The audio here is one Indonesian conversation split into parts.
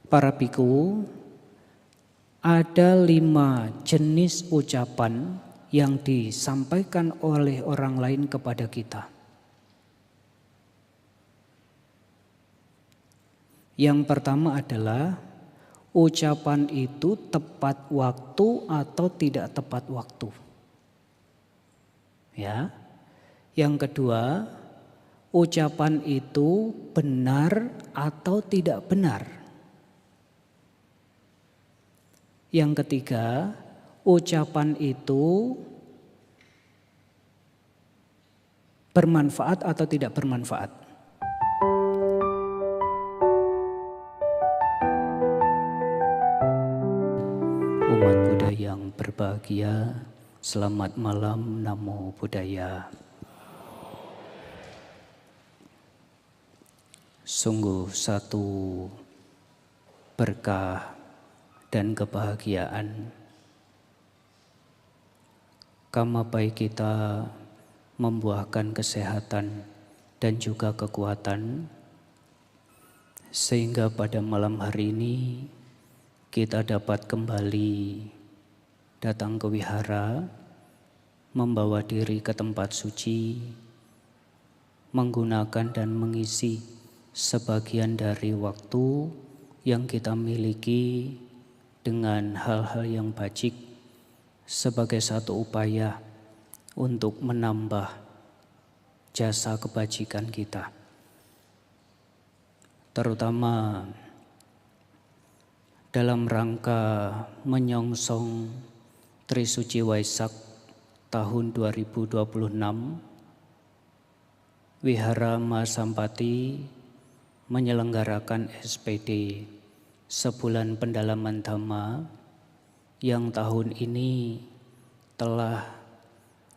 Para biku, ada 5 jenis ucapan yang disampaikan oleh orang lain kepada kita. Yang pertama adalah ucapan itu tepat waktu atau tidak tepat waktu. Ya. Yang kedua, ucapan itu benar atau tidak benar. Yang ketiga, ucapan itu bermanfaat atau tidak bermanfaat. Umat Buddha yang berbahagia, selamat malam, Namo Buddhaya. Sungguh satu berkah dan kebahagiaan karma baik kita membuahkan kesehatan dan juga kekuatan, sehingga pada malam hari ini kita dapat kembali datang ke wihara, membawa diri ke tempat suci, menggunakan dan mengisi sebagian dari waktu yang kita miliki dengan hal-hal yang baik sebagai satu upaya untuk menambah jasa kebajikan kita. Terutama dalam rangka menyongsong Trisuci Waisak tahun 2026, Wihara Mahasampati menyelenggarakan SPD Sebulan Pendalaman Dhamma yang tahun ini telah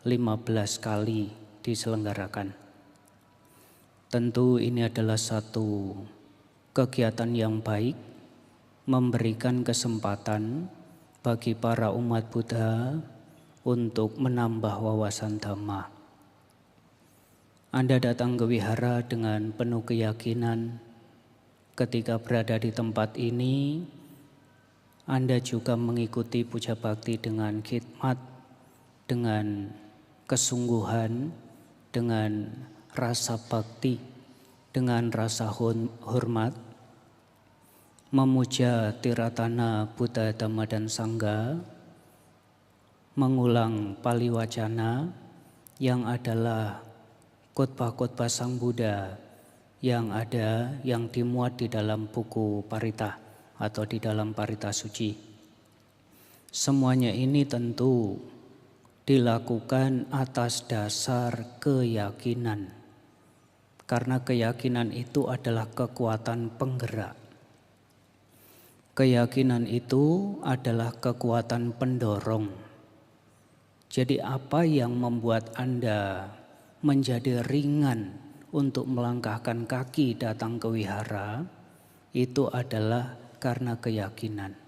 15 kali diselenggarakan. Tentu ini adalah satu kegiatan yang baik, memberikan kesempatan bagi para umat Buddha untuk menambah wawasan Dhamma. Anda datang ke wihara dengan penuh keyakinan ketika berada di tempat ini, Anda juga mengikuti puja bakti dengan khidmat, dengan kesungguhan, dengan rasa bakti, dengan rasa hormat, memuja Tiratana Buddha, Dhamma, dan Sangha, mengulang Pali Wacana yang adalah khotbah-khotbah Sang Buddha yang dimuat di dalam buku Parita atau di dalam Parita Suci. Semuanya ini tentu dilakukan atas dasar keyakinan, karena keyakinan itu adalah kekuatan penggerak. Keyakinan itu adalah kekuatan pendorong. Jadi apa yang membuat Anda menjadi ringan untuk melangkahkan kaki datang ke wihara, itu adalah karena keyakinan.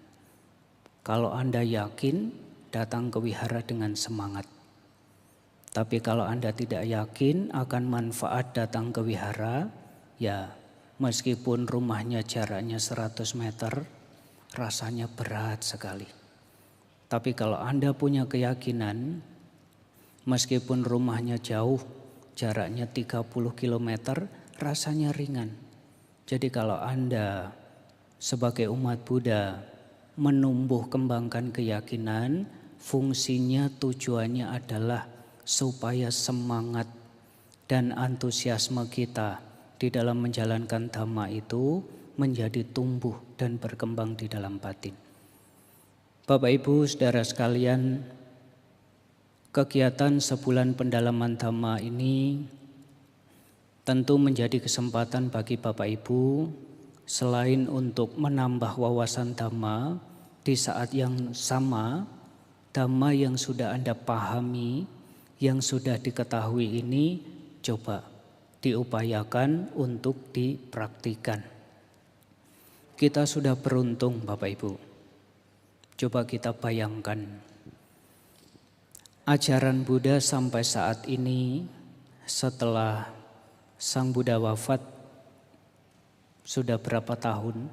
Kalau Anda yakin, datang ke wihara dengan semangat. Tapi kalau Anda tidak yakin akan manfaat datang ke wihara, ya meskipun rumahnya jaraknya 100 meter, rasanya berat sekali. Tapi kalau Anda punya keyakinan, meskipun rumahnya jauh, jaraknya 30 km, rasanya ringan. Jadi kalau Anda sebagai umat Buddha menumbuh kembangkan keyakinan, fungsinya, tujuannya adalah supaya semangat dan antusiasme kita di dalam menjalankan Dhamma itu menjadi tumbuh dan berkembang di dalam batin. Bapak Ibu saudara sekalian, kegiatan sebulan pendalaman Dhamma ini tentu menjadi kesempatan bagi Bapak Ibu selain untuk menambah wawasan Dhamma, di saat yang sama Dhamma yang sudah Anda pahami, yang sudah diketahui ini coba diupayakan untuk dipraktikan. Kita sudah beruntung Bapak Ibu. Coba kita bayangkan ajaran Buddha sampai saat ini, setelah Sang Buddha wafat sudah berapa tahun?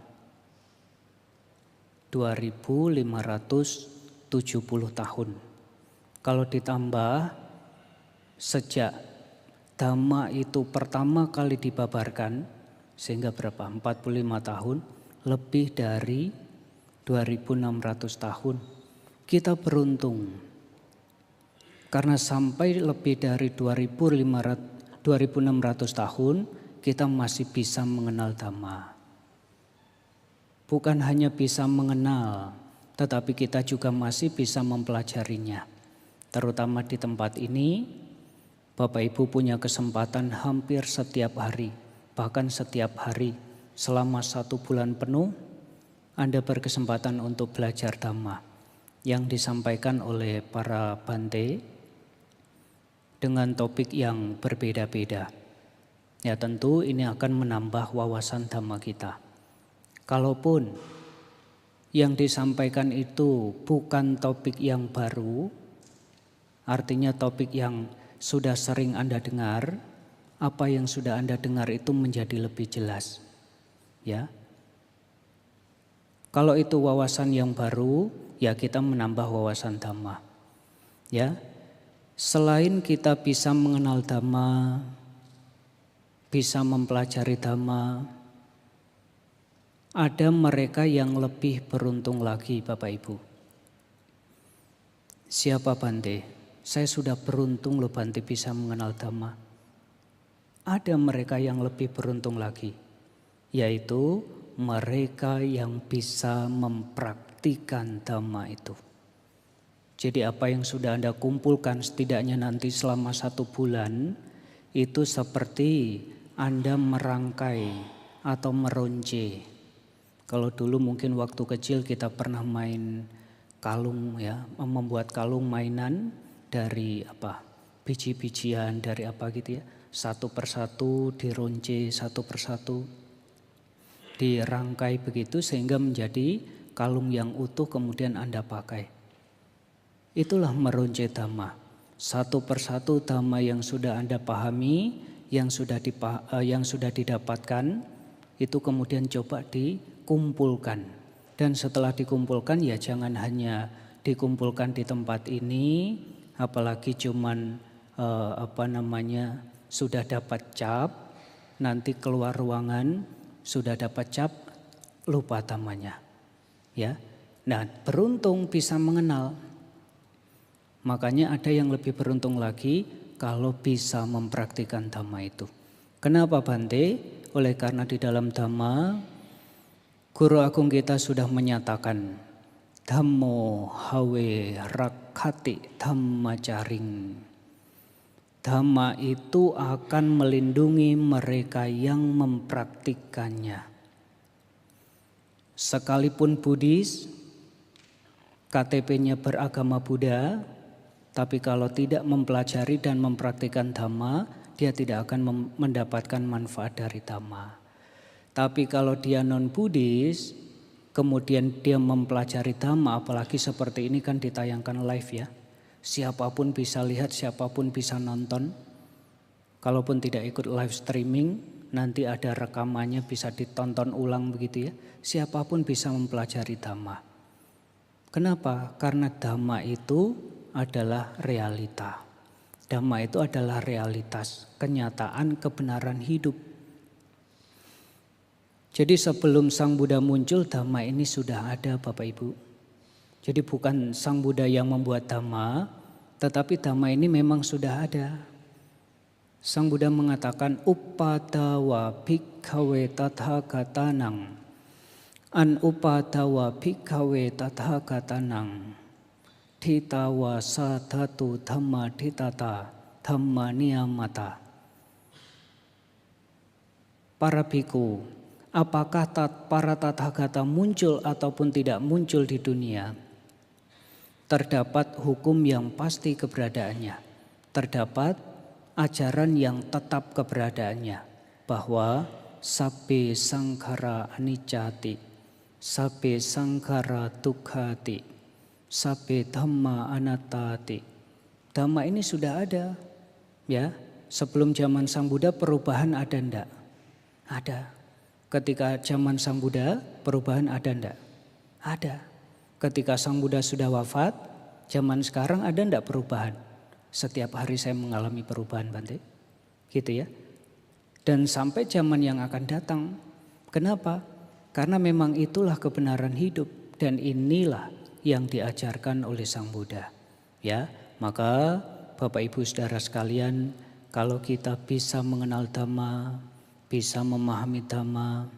2570 tahun. Kalau ditambah sejak Dhamma itu pertama kali dibabarkan, sehingga berapa? 45 tahun, lebih dari 2600 tahun. Kita beruntung karena sampai lebih dari 2600 tahun kita masih bisa mengenal Dhamma. Bukan hanya bisa mengenal, tetapi kita juga masih bisa mempelajarinya. Terutama di tempat ini, Bapak Ibu punya kesempatan hampir setiap hari, bahkan setiap hari selama 1 bulan penuh, Anda berkesempatan untuk belajar Dhamma yang disampaikan oleh para bante dengan topik yang berbeda-beda. Ya tentu ini akan menambah wawasan Dhamma kita. Kalaupun yang disampaikan itu bukan topik yang baru, artinya topik yang sudah sering Anda dengar, apa yang sudah Anda dengar itu menjadi lebih jelas. Ya. Kalau itu wawasan yang baru, ya kita menambah wawasan Dhamma. Ya. Selain kita bisa mengenal Dhamma, bisa mempelajari Dhamma, ada mereka yang lebih beruntung lagi, Bapak Ibu. Siapa Bante? Saya sudah beruntung loh Bante bisa mengenal Dhamma. Ada mereka yang lebih beruntung lagi, yaitu mereka yang bisa mempraktikkan Dhamma itu. Jadi apa yang sudah Anda kumpulkan setidaknya nanti selama 1 bulan, itu seperti Anda merangkai atau meronce. Kalau dulu mungkin waktu kecil kita pernah main kalung ya, membuat kalung mainan dari apa? Biji-bijian, dari apa gitu ya. Satu persatu dironce, satu persatu dirangkai begitu sehingga menjadi kalung yang utuh kemudian Anda pakai. Itulah meronce Dhamma. Satu persatu Dhamma yang sudah Anda pahami, yang sudah didapatkan, itu kemudian coba dikumpulkan. Dan setelah dikumpulkan ya jangan hanya dikumpulkan di tempat ini, apalagi cuman sudah dapat cap, nanti keluar ruangan sudah dapat cap, lupa Dhammanya. Ya. Nah, beruntung bisa mengenal. Makanya ada yang lebih beruntung lagi kalau bisa mempraktikkan Dhamma itu. Kenapa Bante? Oleh karena di dalam Dhamma, Guru Agung kita sudah menyatakan, Dhammo hawe rakhati dhammacaring. Dhamma itu akan melindungi mereka yang mempraktikkannya. Sekalipun Buddhis, KTP-nya beragama Buddha, tapi kalau tidak mempelajari dan mempraktikkan Dhamma, dia tidak akan mendapatkan manfaat dari Dhamma. Tapi kalau dia non-Buddhis, kemudian dia mempelajari Dhamma, apalagi seperti ini kan ditayangkan live ya. Siapapun bisa lihat, siapapun bisa nonton. Kalaupun tidak ikut live streaming, nanti ada rekamannya bisa ditonton ulang begitu ya. Siapapun bisa mempelajari Dhamma. Kenapa? Karena Dhamma itu adalah realita. Dhamma itu adalah realitas, kenyataan, kebenaran hidup. Jadi sebelum Sang Buddha muncul, Dhamma ini sudah ada Bapak Ibu. Jadi bukan Sang Buddha yang membuat Dhamma, tetapi Dhamma ini memang sudah ada. Sang Buddha mengatakan, Uppadawa bhikkhawe tathagatanang. An uppadawa bhikkhawe tathagatanang. Dhitawa sadhatu dhamma dhitata dhamma niyamata. Para biku, apakah para tathagata muncul ataupun tidak muncul di dunia, terdapat hukum yang pasti keberadaannya, terdapat ajaran yang tetap keberadaannya, bahwa sabbe sankhara anicca-ti, sabbe sankhara dukkha-ti, sabbe dhamma anatta-ti. Dhamma ini sudah ada, ya. Sebelum zaman Sang Buddha perubahan ada enggak? Ada. Ketika zaman Sang Buddha perubahan ada enggak? Ada. Ketika Sang Buddha sudah wafat, zaman sekarang ada enggak perubahan? Setiap hari saya mengalami perubahan, Bante. Gitu ya. Dan sampai zaman yang akan datang. Kenapa? Karena memang itulah kebenaran hidup dan inilah yang diajarkan oleh Sang Buddha. Ya, maka Bapak Ibu Saudara sekalian, kalau kita bisa mengenal Dhamma, bisa memahami Dhamma,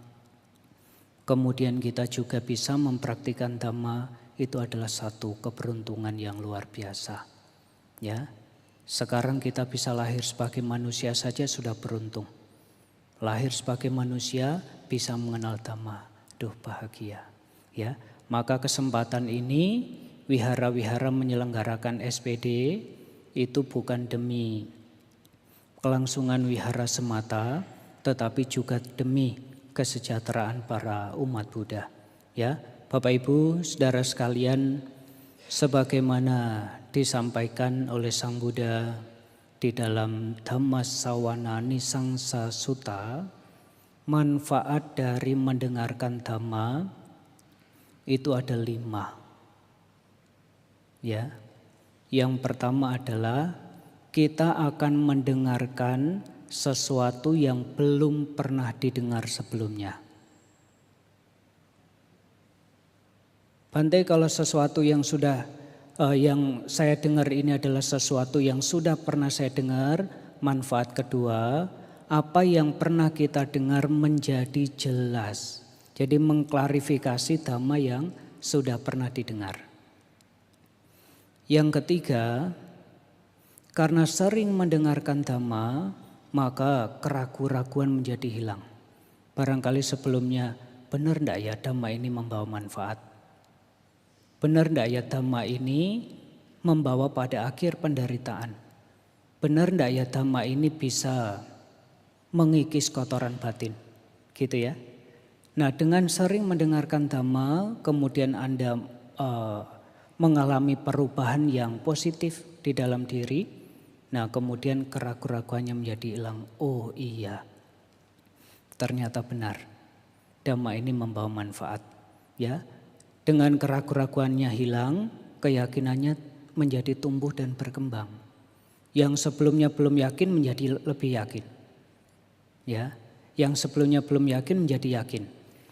kemudian kita juga bisa mempraktikkan Dhamma, itu adalah satu keberuntungan yang luar biasa. Ya, sekarang kita bisa lahir sebagai manusia saja sudah beruntung. Lahir sebagai manusia bisa mengenal Dhamma, duh bahagia. Ya, maka kesempatan ini wihara-wihara menyelenggarakan SPD itu bukan demi kelangsungan wihara semata, tetapi juga demi kesejahteraan para umat Buddha. Ya, Bapak Ibu, Saudara sekalian, sebagaimana disampaikan oleh Sang Buddha di dalam Dhammasawana Nisangsa Sutta, manfaat dari mendengarkan Dhamma itu ada 5. Ya, yang pertama adalah kita akan mendengarkan sesuatu yang belum pernah didengar sebelumnya. Bante, kalau sesuatu yang yang saya dengar ini adalah sesuatu yang sudah pernah saya dengar, manfaat kedua, apa yang pernah kita dengar menjadi jelas. Jadi mengklarifikasi Dhamma yang sudah pernah didengar. Yang ketiga, karena sering mendengarkan Dhamma, maka keraguan-raguan menjadi hilang. Barangkali sebelumnya, benar enggak ya Dhamma ini membawa manfaat? Benar enggak ya Dhamma ini membawa pada akhir penderitaan? Benar enggak ya Dhamma ini bisa mengikis kotoran batin? Gitu ya. Nah, dengan sering mendengarkan Dhamma, kemudian Anda mengalami perubahan yang positif di dalam diri. Nah, kemudian keraguan-raguannya menjadi hilang. Oh iya, ternyata benar. Dhamma ini membawa manfaat. Ya, dengan keraguan-raguannya hilang, keyakinannya menjadi tumbuh dan berkembang. Yang sebelumnya belum yakin menjadi lebih yakin. Ya, yang sebelumnya belum yakin menjadi yakin.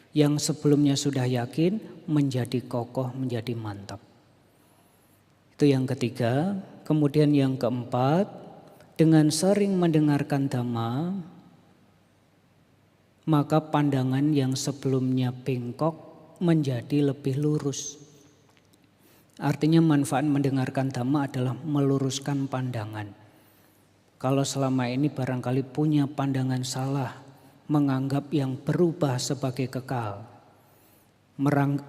Yang sebelumnya sudah yakin menjadi kokoh, menjadi mantap. Itu yang ketiga. Kemudian yang keempat, dengan sering mendengarkan Dhamma, maka pandangan yang sebelumnya bengkok menjadi lebih lurus. Artinya manfaat mendengarkan Dhamma adalah meluruskan pandangan. Kalau selama ini barangkali punya pandangan salah, menganggap yang berubah sebagai kekal,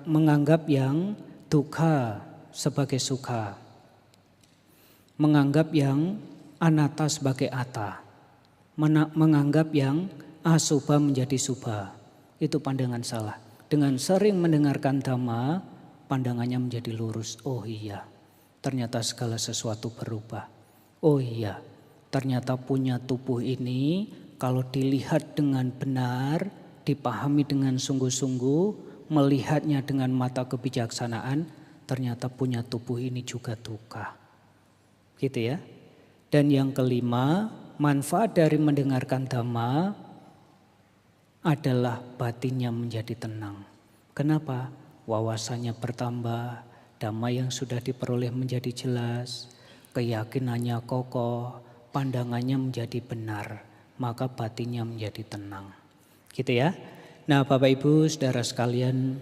menganggap yang dukkha sebagai sukha, menganggap yang anatta sebagai atta, menganggap yang asubha menjadi subha. Itu pandangan salah. Dengan sering mendengarkan Dhamma, pandangannya menjadi lurus. Oh iya, ternyata segala sesuatu berubah. Oh iya, ternyata punya tubuh ini kalau dilihat dengan benar, dipahami dengan sungguh-sungguh, melihatnya dengan mata kebijaksanaan, ternyata punya tubuh ini juga dukkha. Gitu ya. Dan yang kelima, manfaat dari mendengarkan Dhamma adalah batinnya menjadi tenang. Kenapa? Wawasannya bertambah, Dhamma yang sudah diperoleh menjadi jelas, keyakinannya kokoh, pandangannya menjadi benar, maka batinnya menjadi tenang. Gitu ya. Nah, Bapak Ibu Saudara sekalian,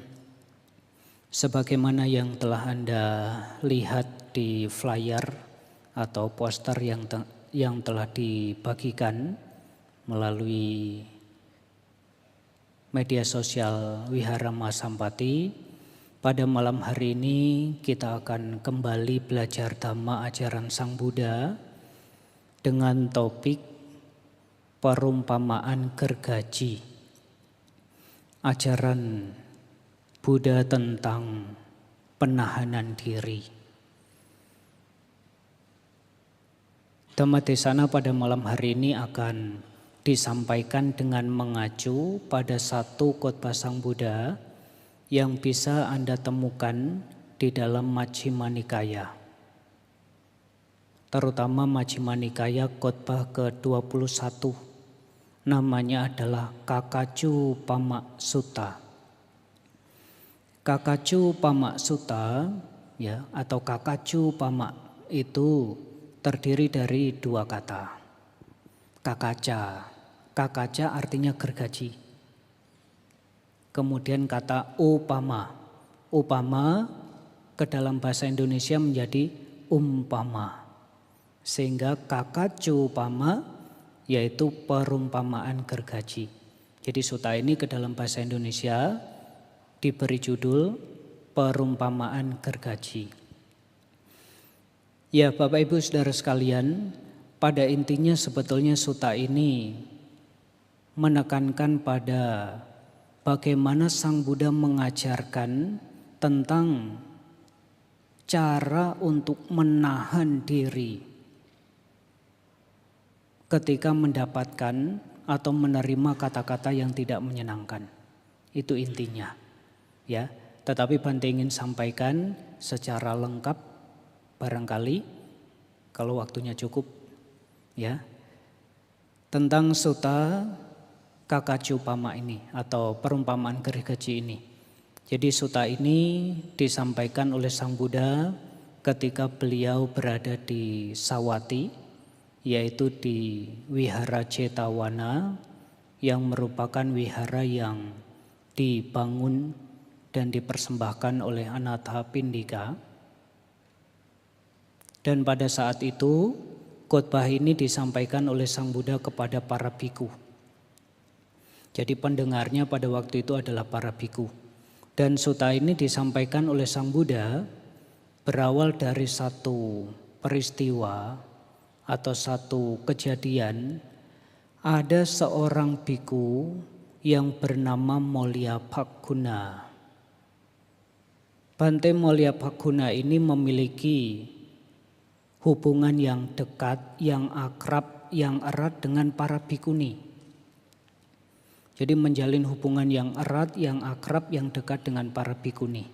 sebagaimana yang telah Anda lihat di flyer atau poster yang telah dibagikan melalui media sosial Wihara Mahasampati, pada malam hari ini kita akan kembali belajar Dhamma ajaran Sang Buddha dengan topik perumpamaan gergaji. Ajaran Buddha tentang penahanan diri. Dhammadesana pada malam hari ini akan disampaikan dengan mengacu pada satu khotbah Sang Buddha yang bisa Anda temukan di dalam Majjhima Nikaya. Terutama Majjhima Nikaya khotbah ke-21. Namanya adalah Kakacupama Sutta. Kakacupama Sutta ya, atau Kakacupama itu terdiri dari dua kata. Kakaca. Kakaca artinya gergaji. Kemudian kata upama. Upama ke dalam bahasa Indonesia menjadi umpama. Sehingga kakacupama yaitu perumpamaan gergaji. Jadi sutta ini ke dalam bahasa Indonesia diberi judul perumpamaan gergaji. Ya Bapak Ibu Saudara sekalian, pada intinya sebetulnya sutta ini menekankan pada bagaimana Sang Buddha mengajarkan tentang cara untuk menahan diri ketika mendapatkan atau menerima kata-kata yang tidak menyenangkan. Itu intinya. Ya, tetapi Bante ingin sampaikan secara lengkap barangkali kalau waktunya cukup ya. Tentang sutta Kakacupama ini atau perumpamaan gergaji ini. Jadi sutta ini disampaikan oleh Sang Buddha ketika beliau berada di Sawati, yaitu di Wihara Cetawana yang merupakan wihara yang dibangun dan dipersembahkan oleh Anathapindika. Dan pada saat itu khotbah ini disampaikan oleh Sang Buddha kepada para biku. Jadi pendengarnya pada waktu itu adalah para biku. Dan sutta ini disampaikan oleh Sang Buddha berawal dari satu peristiwa atau satu kejadian. Ada seorang biku yang bernama Molyabhaguna. Bante Molyabhaguna ini memiliki hubungan yang dekat, yang akrab, yang erat dengan para bikuni. Jadi menjalin hubungan yang erat, yang akrab, yang dekat dengan para bikuni.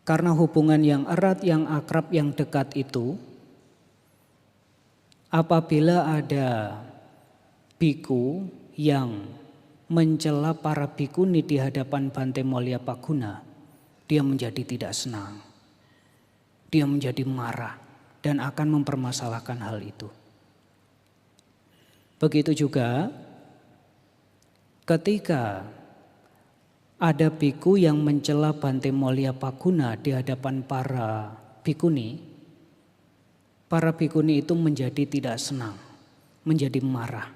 Karena hubungan yang erat, yang akrab, yang dekat itu, apabila ada biku yang mencela para bikuni di hadapan Bante Molyabhaguna, dia menjadi tidak senang. Dia menjadi marah dan akan mempermasalahkan hal itu. Begitu juga ketika ada biku yang mencela Bante Molyabhaguna di hadapan para bikuni itu menjadi tidak senang, menjadi marah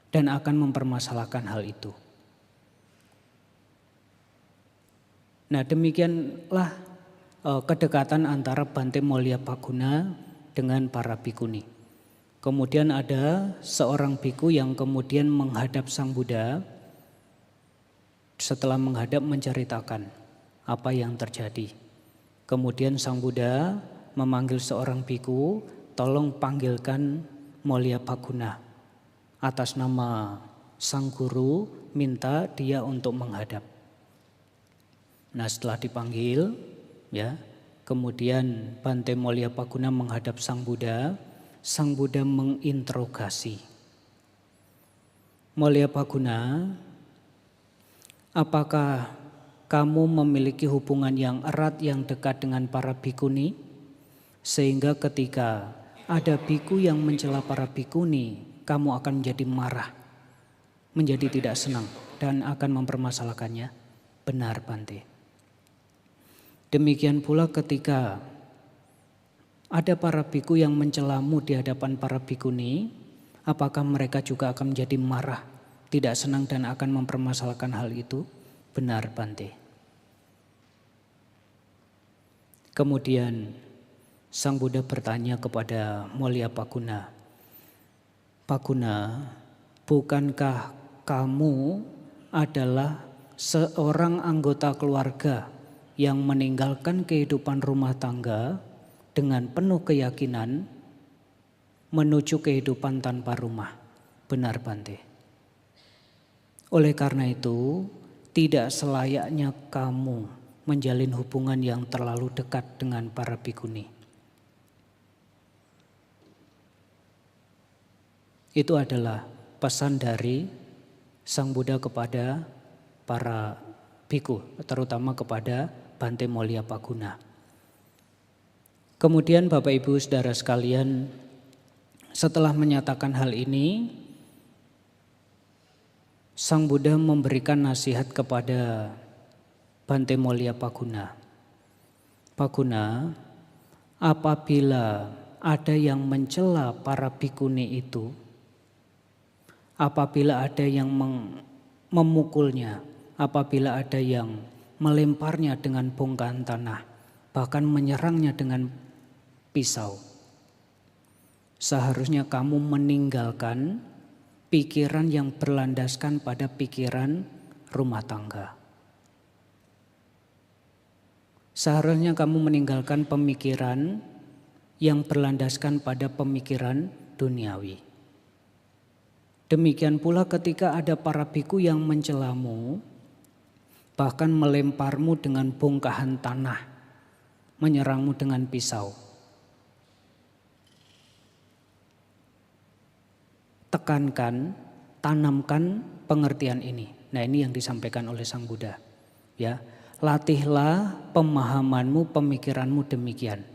dan akan mempermasalahkan hal itu. Nah, demikianlah kedekatan antara Bante Molyabhaguna dengan para bikuni. Kemudian ada seorang biku yang kemudian menghadap Sang Buddha. Setelah menghadap menceritakan apa yang terjadi. Kemudian Sang Buddha memanggil seorang biku, tolong panggilkan Molyabhaguna. Atas nama Sang Guru minta dia untuk menghadap. Nah, setelah dipanggil ya, kemudian Bante Molyabhaguna menghadap Sang Buddha. Sang Buddha menginterogasi. Molyabhaguna, apakah kamu memiliki hubungan yang erat, yang dekat dengan para bikuni? Sehingga ketika ada biku yang mencela para bikuni, kamu akan menjadi marah, menjadi tidak senang dan akan mempermasalahkannya. Benar Bante. Demikian pula ketika ada para biku yang mencelamu di hadapan para bikuni, apakah mereka juga akan menjadi marah, tidak senang dan akan mempermasalahkan hal itu? Benar Bante. Kemudian Sang Buddha bertanya kepada Molyabhaguna, Bhaguna, bukankah kamu adalah seorang anggota keluarga yang meninggalkan kehidupan rumah tangga dengan penuh keyakinan menuju kehidupan tanpa rumah? Benar Bante. Oleh karena itu, tidak selayaknya kamu menjalin hubungan yang terlalu dekat dengan para bhikkhuni. Itu adalah pesan dari Sang Buddha kepada para bhikkhu, terutama kepada Bhante Molyapaguna. Kemudian Bapak Ibu Saudara sekalian, setelah menyatakan hal ini, Sang Buddha memberikan nasihat kepada Bhante Molyapaguna. Paguna, apabila ada yang mencela para bhikkhuni itu, apabila ada yang memukulnya, apabila ada yang melemparnya dengan bongkahan tanah, bahkan menyerangnya dengan pisau, seharusnya kamu meninggalkan pikiran yang berlandaskan pada pikiran rumah tangga. Seharusnya kamu meninggalkan pemikiran yang berlandaskan pada pemikiran duniawi. Demikian pula ketika ada para bhikkhu yang mencelamu, bahkan melemparmu dengan bongkahan tanah, menyerangmu dengan pisau. Tekankan, tanamkan pengertian ini. Nah, ini yang disampaikan oleh Sang Buddha. Ya, latihlah pemahamanmu, pemikiranmu demikian.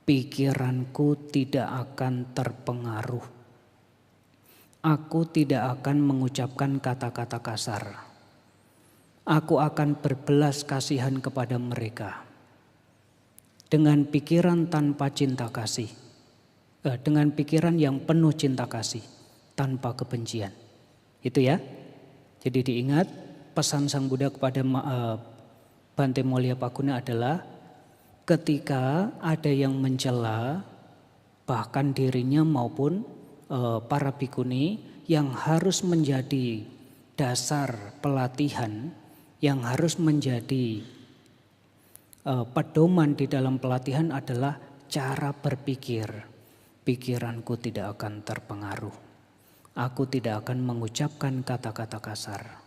Pikiranku tidak akan terpengaruh. Aku tidak akan mengucapkan kata-kata kasar. Aku akan berbelas kasihan kepada mereka. Dengan pikiran tanpa cinta kasih. Dengan pikiran yang penuh cinta kasih. Tanpa kebencian. Itu ya. Jadi diingat pesan Sang Buddha kepada Bhante Molyapaguna adalah ketika ada yang mencela bahkan dirinya maupun para bhikkhuni, yang harus menjadi dasar pelatihan, yang harus menjadi pedoman di dalam pelatihan adalah cara berpikir. Pikiranku tidak akan terpengaruh. Aku tidak akan mengucapkan kata-kata kasar.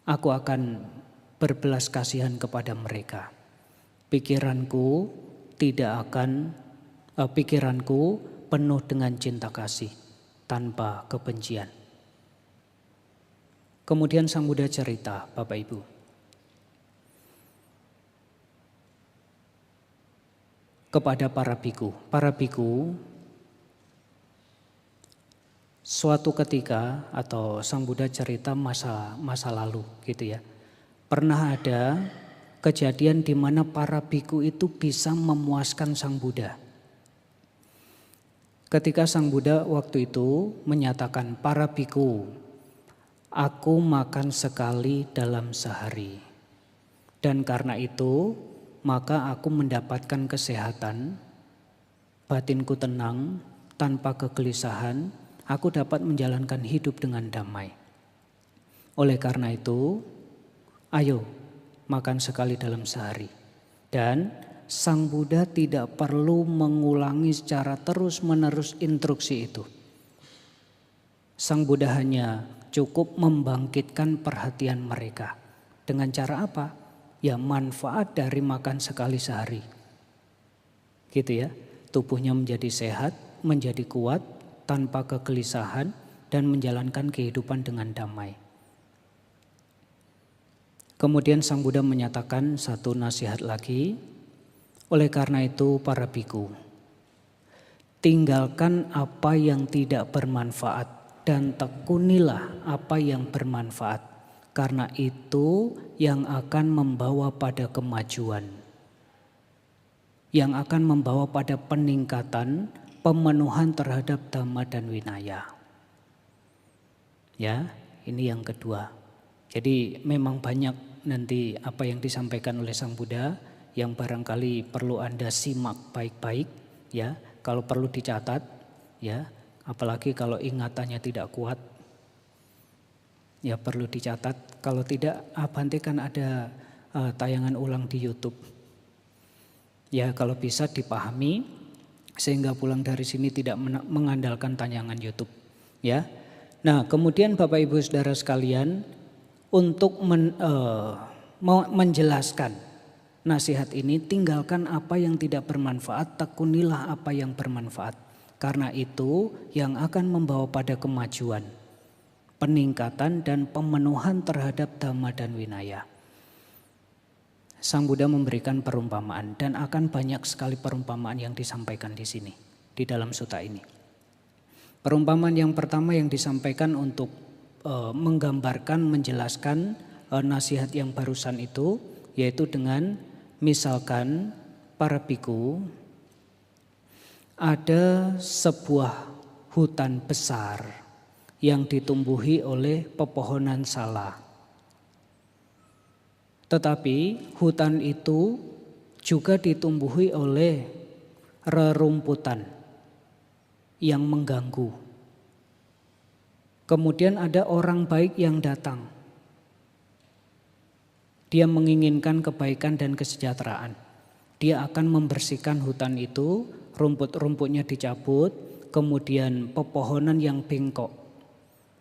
Aku akan berbelas kasihan kepada mereka. Pikiranku penuh dengan cinta kasih tanpa kebencian. Kemudian Sang Buddha cerita, Bapak Ibu. Kepada para bhikkhu. Para bhikkhu suatu ketika, atau Sang Buddha cerita masa lalu gitu ya. Pernah ada kejadian di mana para bhikkhu itu bisa memuaskan Sang Buddha. Ketika Sang Buddha waktu itu menyatakan, para bhikkhu, aku makan sekali dalam sehari. Dan karena itu maka aku mendapatkan kesehatan, batinku tenang, tanpa kegelisahan, aku dapat menjalankan hidup dengan damai. Oleh karena itu, ayo makan sekali dalam sehari. Dan Sang Buddha tidak perlu mengulangi secara terus-menerus instruksi itu. Sang Buddha hanya cukup membangkitkan perhatian mereka. Dengan cara apa? Ya, manfaat dari makan sekali sehari. Gitu ya, tubuhnya menjadi sehat, menjadi kuat, tanpa kegelisahan, dan menjalankan kehidupan dengan damai. Kemudian Sang Buddha menyatakan satu nasihat lagi. Oleh karena itu para bhikkhu, tinggalkan apa yang tidak bermanfaat dan tekunilah apa yang bermanfaat, karena itu yang akan membawa pada kemajuan, yang akan membawa pada peningkatan, pemenuhan terhadap dhamma dan vinaya. Ya, ini yang kedua. Jadi memang banyak nanti apa yang disampaikan oleh Sang Buddha yang barangkali perlu Anda simak baik-baik ya, kalau perlu dicatat ya, apalagi kalau ingatannya tidak kuat ya perlu dicatat. Kalau tidak, Bhante kan ada tayangan ulang di YouTube. Ya, kalau bisa dipahami sehingga pulang dari sini tidak mengandalkan tayangan YouTube ya. Nah, kemudian Bapak Ibu Saudara sekalian, untuk menjelaskan nasihat ini, tinggalkan apa yang tidak bermanfaat, tekunilah apa yang bermanfaat. Karena itu yang akan membawa pada kemajuan, peningkatan dan pemenuhan terhadap dhamma dan winaya. Sang Buddha memberikan perumpamaan dan akan banyak sekali perumpamaan yang disampaikan di sini, di dalam sutta ini. Perumpamaan yang pertama yang disampaikan untuk menggambarkan, menjelaskan nasihat yang barusan itu, yaitu dengan misalkan para biku, ada sebuah hutan besar yang ditumbuhi oleh pepohonan sala. Tetapi hutan itu juga ditumbuhi oleh rerumputan yang mengganggu. Kemudian ada orang baik yang datang. Dia menginginkan kebaikan dan kesejahteraan. Dia akan membersihkan hutan itu, rumput-rumputnya dicabut, kemudian pepohonan yang bengkok,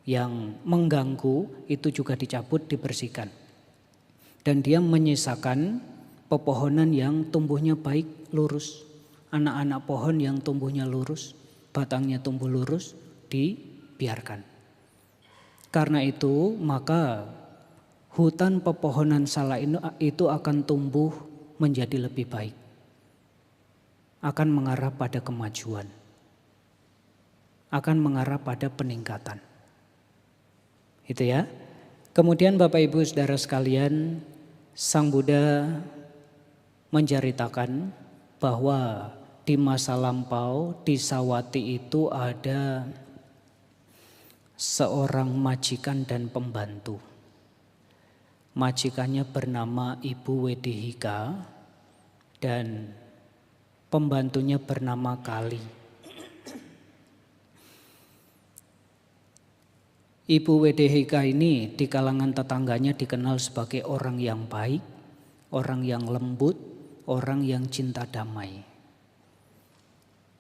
yang mengganggu itu juga dicabut, dibersihkan. Dan dia menyisakan pepohonan yang tumbuhnya baik, lurus. Anak-anak pohon yang tumbuhnya lurus, batangnya tumbuh lurus, dibiarkan. Karena itu maka hutan pepohonan sala itu akan tumbuh menjadi lebih baik. Akan mengarah pada kemajuan. Akan mengarah pada peningkatan. Itu ya. Kemudian Bapak Ibu Saudara sekalian, Sang Buddha menceritakan bahwa di masa lampau di Sawati itu ada seorang majikan dan pembantu. Majikannya bernama Ibu Wedehika dan pembantunya bernama Kali. Ibu Wedehika ini di kalangan tetangganya dikenal sebagai orang yang baik, orang yang lembut, orang yang cinta damai.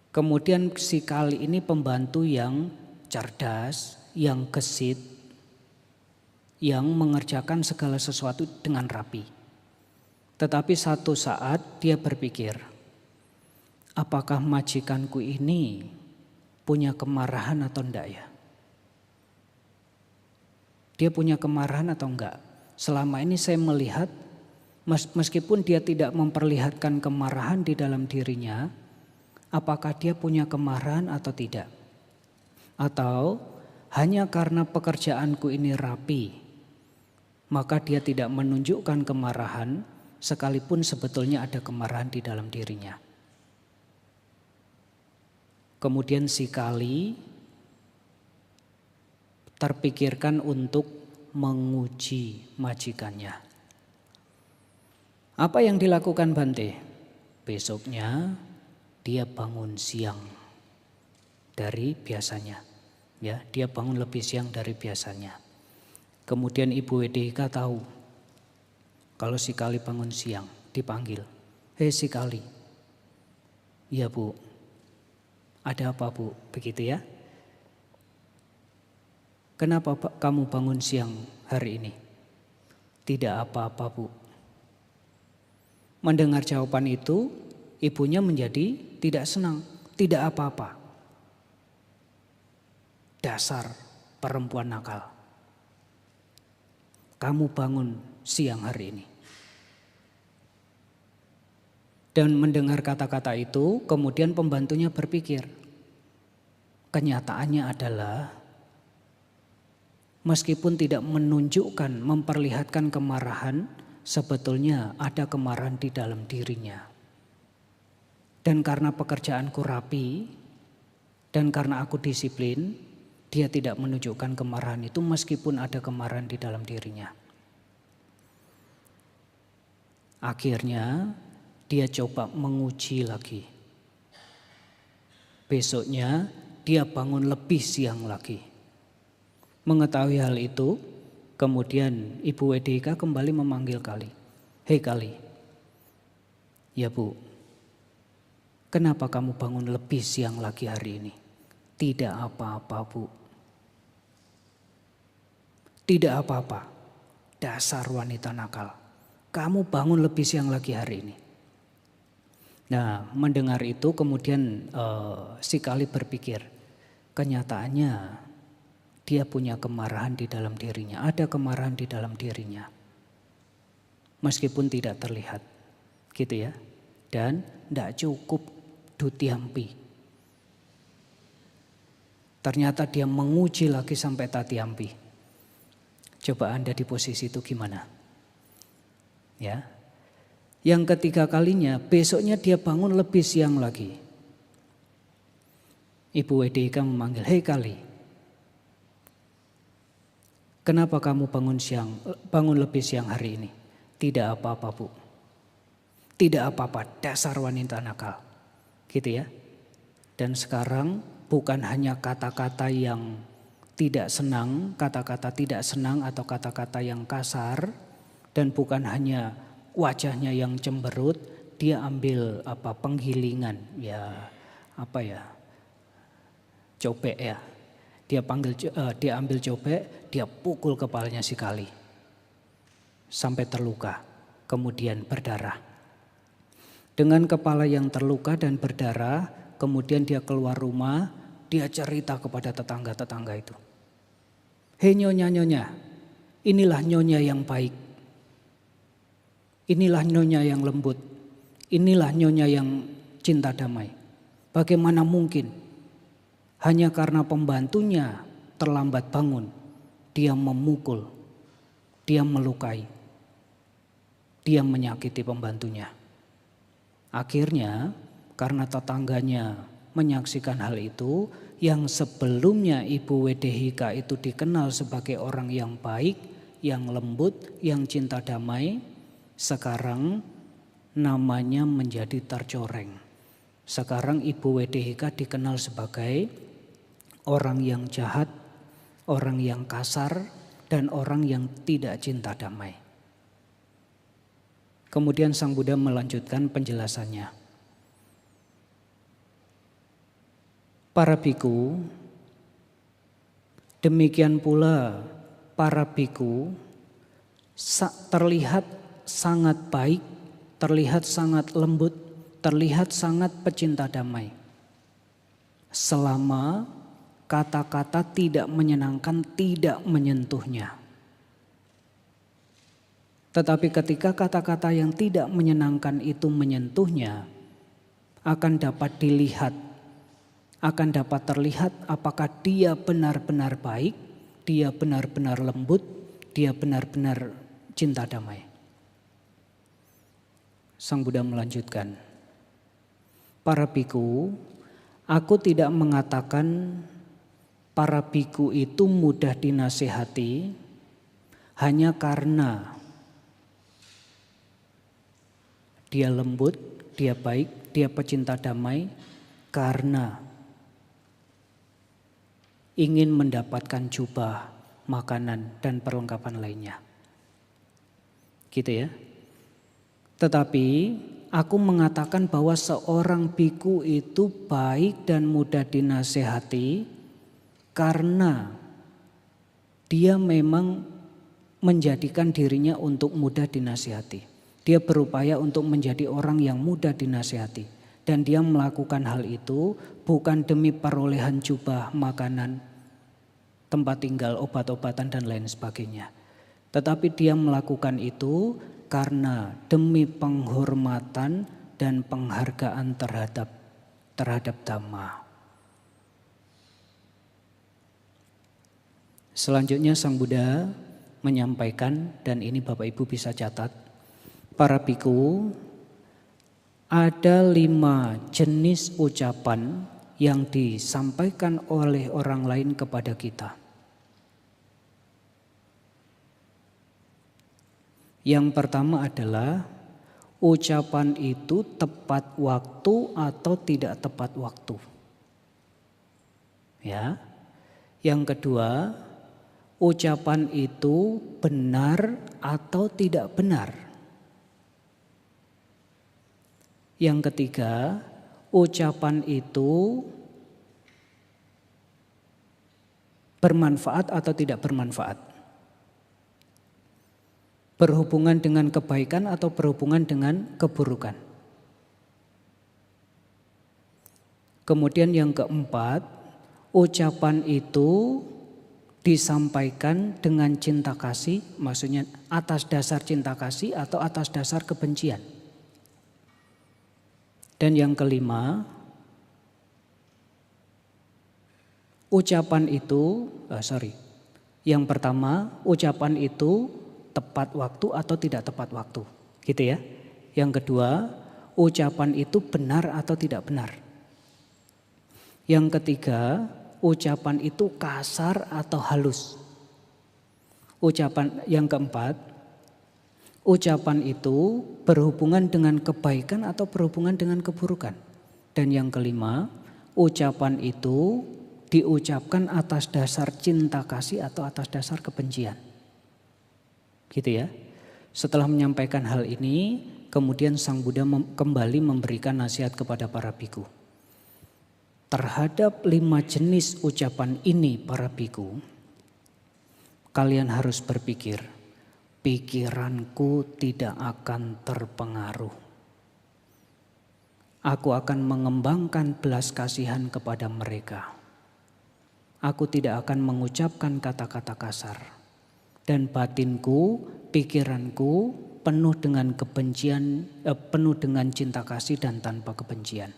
Kemudian si Kali ini pembantu yang cerdas, yang gesit, yang mengerjakan segala sesuatu dengan rapi. Tetapi satu saat dia berpikir, apakah majikanku ini punya kemarahan atau enggak ya? Dia punya kemarahan atau enggak? Selama ini saya melihat meskipun dia tidak memperlihatkan kemarahan di dalam dirinya, apakah dia punya kemarahan atau tidak? Atau hanya karena pekerjaanku ini rapi, maka dia tidak menunjukkan kemarahan sekalipun sebetulnya ada kemarahan di dalam dirinya. Kemudian si Kali terpikirkan untuk menguji majikannya. Apa yang dilakukan Bante? Besoknya dia bangun siang dari biasanya. Ya, dia bangun lebih siang dari biasanya. Kemudian Ibu Wedehika tahu kalau si Kali bangun siang, dipanggil. Hei si Kali. Iya Bu. Ada apa Bu? Begitu ya. Kenapa kamu bangun siang hari ini? Tidak apa-apa Bu. Mendengar jawaban itu, ibunya menjadi tidak senang. Tidak apa-apa. Dasar perempuan nakal. Kamu bangun siang hari ini. Dan mendengar kata-kata itu, kemudian pembantunya berpikir. Kenyataannya adalah meskipun tidak menunjukkan, memperlihatkan kemarahan, sebetulnya ada kemarahan di dalam dirinya. Dan karena pekerjaanku rapi, dan karena aku disiplin, dia tidak menunjukkan kemarahan itu meskipun ada kemarahan di dalam dirinya. Akhirnya dia coba menguji lagi. Besoknya dia bangun lebih siang lagi. Mengetahui hal itu, kemudian Ibu Wedehika kembali memanggil Kali. Hei Kali, ya Bu, kenapa kamu bangun lebih siang lagi hari ini? Tidak apa-apa Bu. Tidak apa-apa, dasar wanita nakal. Kamu bangun lebih siang lagi hari ini. Nah, mendengar itu kemudian si Kali berpikir, kenyataannya dia punya kemarahan di dalam dirinya, ada kemarahan di dalam dirinya. Meskipun tidak terlihat, gitu ya. Dan tidak cukup dutiampi. Ternyata dia menguji lagi sampai tatiampi. Coba Anda di posisi itu gimana? Ya. Yang ketiga kalinya, besoknya dia bangun lebih siang lagi. Ibu WDIK memanggil, "Hei Kali, kenapa kamu bangun lebih siang hari ini?" "Tidak apa-apa, Bu." "Tidak apa-apa, dasar wanita nakal." Gitu ya. Dan sekarang bukan hanya kata-kata yang tidak senang, kata-kata tidak senang atau kata-kata yang kasar, dan bukan hanya wajahnya yang cemberut, dia ambil penggilingan, cobek ya. Dia ambil cobek, dia pukul kepalanya si Kali sampai terluka, kemudian berdarah. Dengan kepala yang terluka dan berdarah, kemudian dia keluar rumah, dia cerita kepada tetangga-tetangga itu. "Hei nyonya, inilah nyonya yang baik. Inilah nyonya yang lembut. Inilah nyonya yang cinta damai. Bagaimana mungkin hanya karena pembantunya terlambat bangun, dia memukul, dia melukai, dia menyakiti pembantunya." Akhirnya karena tetangganya menyaksikan hal itu, yang sebelumnya Ibu WDIK itu dikenal sebagai orang yang baik, yang lembut, yang cinta damai, sekarang namanya menjadi tercoreng. Sekarang Ibu WDIK dikenal sebagai orang yang jahat, orang yang kasar, dan orang yang tidak cinta damai. Kemudian Sang Buddha melanjutkan penjelasannya. Para biku, demikian pula para biku terlihat sangat baik, terlihat sangat lembut, terlihat sangat pecinta damai. Selama kata-kata tidak menyenangkan, tidak menyentuhnya. Tetapi ketika kata-kata yang tidak menyenangkan itu menyentuhnya, akan dapat dilihat, akan dapat terlihat apakah dia benar-benar baik, dia benar-benar lembut, dia benar-benar cinta damai. Sang Buddha melanjutkan, para biku, aku tidak mengatakan para biku itu mudah dinasihati hanya karena dia lembut, dia baik, dia pecinta damai, karena ingin mendapatkan jubah, makanan, dan perlengkapan lainnya. Gitu ya. Tetapi aku mengatakan bahwa seorang biku itu baik dan mudah dinasehati karena dia memang menjadikan dirinya untuk mudah dinasihati. Dia berupaya untuk menjadi orang yang mudah dinasihati. Dan dia melakukan hal itu bukan demi perolehan jubah, makanan, tempat tinggal, obat-obatan, dan lain sebagainya. Tetapi dia melakukan itu karena demi penghormatan dan penghargaan terhadap Dhamma. Selanjutnya Sang Buddha menyampaikan, dan ini Bapak Ibu bisa catat, para biku, ada 5 jenis ucapan yang disampaikan oleh orang lain kepada kita. Yang pertama adalah ucapan itu tepat waktu atau tidak tepat waktu. Ya. Yang kedua, ucapan itu benar atau tidak benar. Yang ketiga, ucapan itu bermanfaat atau tidak bermanfaat. Berhubungan dengan kebaikan atau berhubungan dengan keburukan. Kemudian yang keempat, ucapan itu disampaikan dengan cinta kasih, maksudnya atas dasar cinta kasih atau atas dasar kebencian. Dan yang kelima, ucapan itu, yang pertama, ucapan itu tepat waktu atau tidak tepat waktu, gitu ya. Yang kedua, ucapan itu benar atau tidak benar. Yang ketiga, ucapan itu kasar atau halus. Yang keempat, ucapan itu berhubungan dengan kebaikan atau berhubungan dengan keburukan. Dan yang kelima, ucapan itu diucapkan atas dasar cinta kasih atau atas dasar kebencian. Gitu ya. Setelah menyampaikan hal ini, kemudian Sang Buddha kembali memberikan nasihat kepada para biku. Terhadap 5 jenis ucapan ini para biku, kalian harus berpikir, pikiranku tidak akan terpengaruh. Aku akan mengembangkan belas kasihan kepada mereka. Aku tidak akan mengucapkan kata-kata kasar. Dan batinku, pikiranku penuh dengan kebencian, penuh dengan cinta kasih dan tanpa kebencian.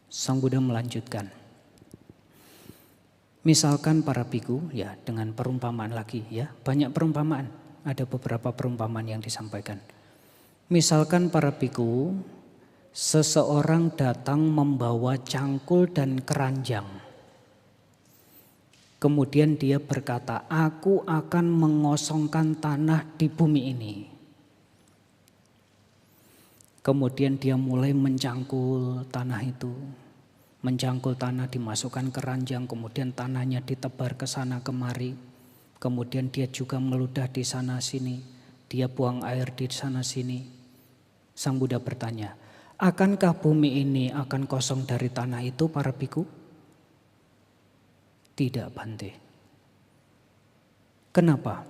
Sang Buddha melanjutkan. Misalkan para biku, ya dengan perumpamaan lagi ya, banyak perumpamaan, ada beberapa perumpamaan yang disampaikan. Misalkan para biku, seseorang datang membawa cangkul dan keranjang. Kemudian dia berkata, aku akan mengosongkan tanah di bumi ini. Kemudian dia mulai mencangkul tanah itu. Mencangkul tanah, dimasukkan ke ranjang, kemudian tanahnya ditebar ke sana kemari. Kemudian dia juga meludah di sana sini. Dia buang air di sana sini. Sang Buddha bertanya, akankah bumi ini akan kosong dari tanah itu para biku? Tidak, Bante. Kenapa?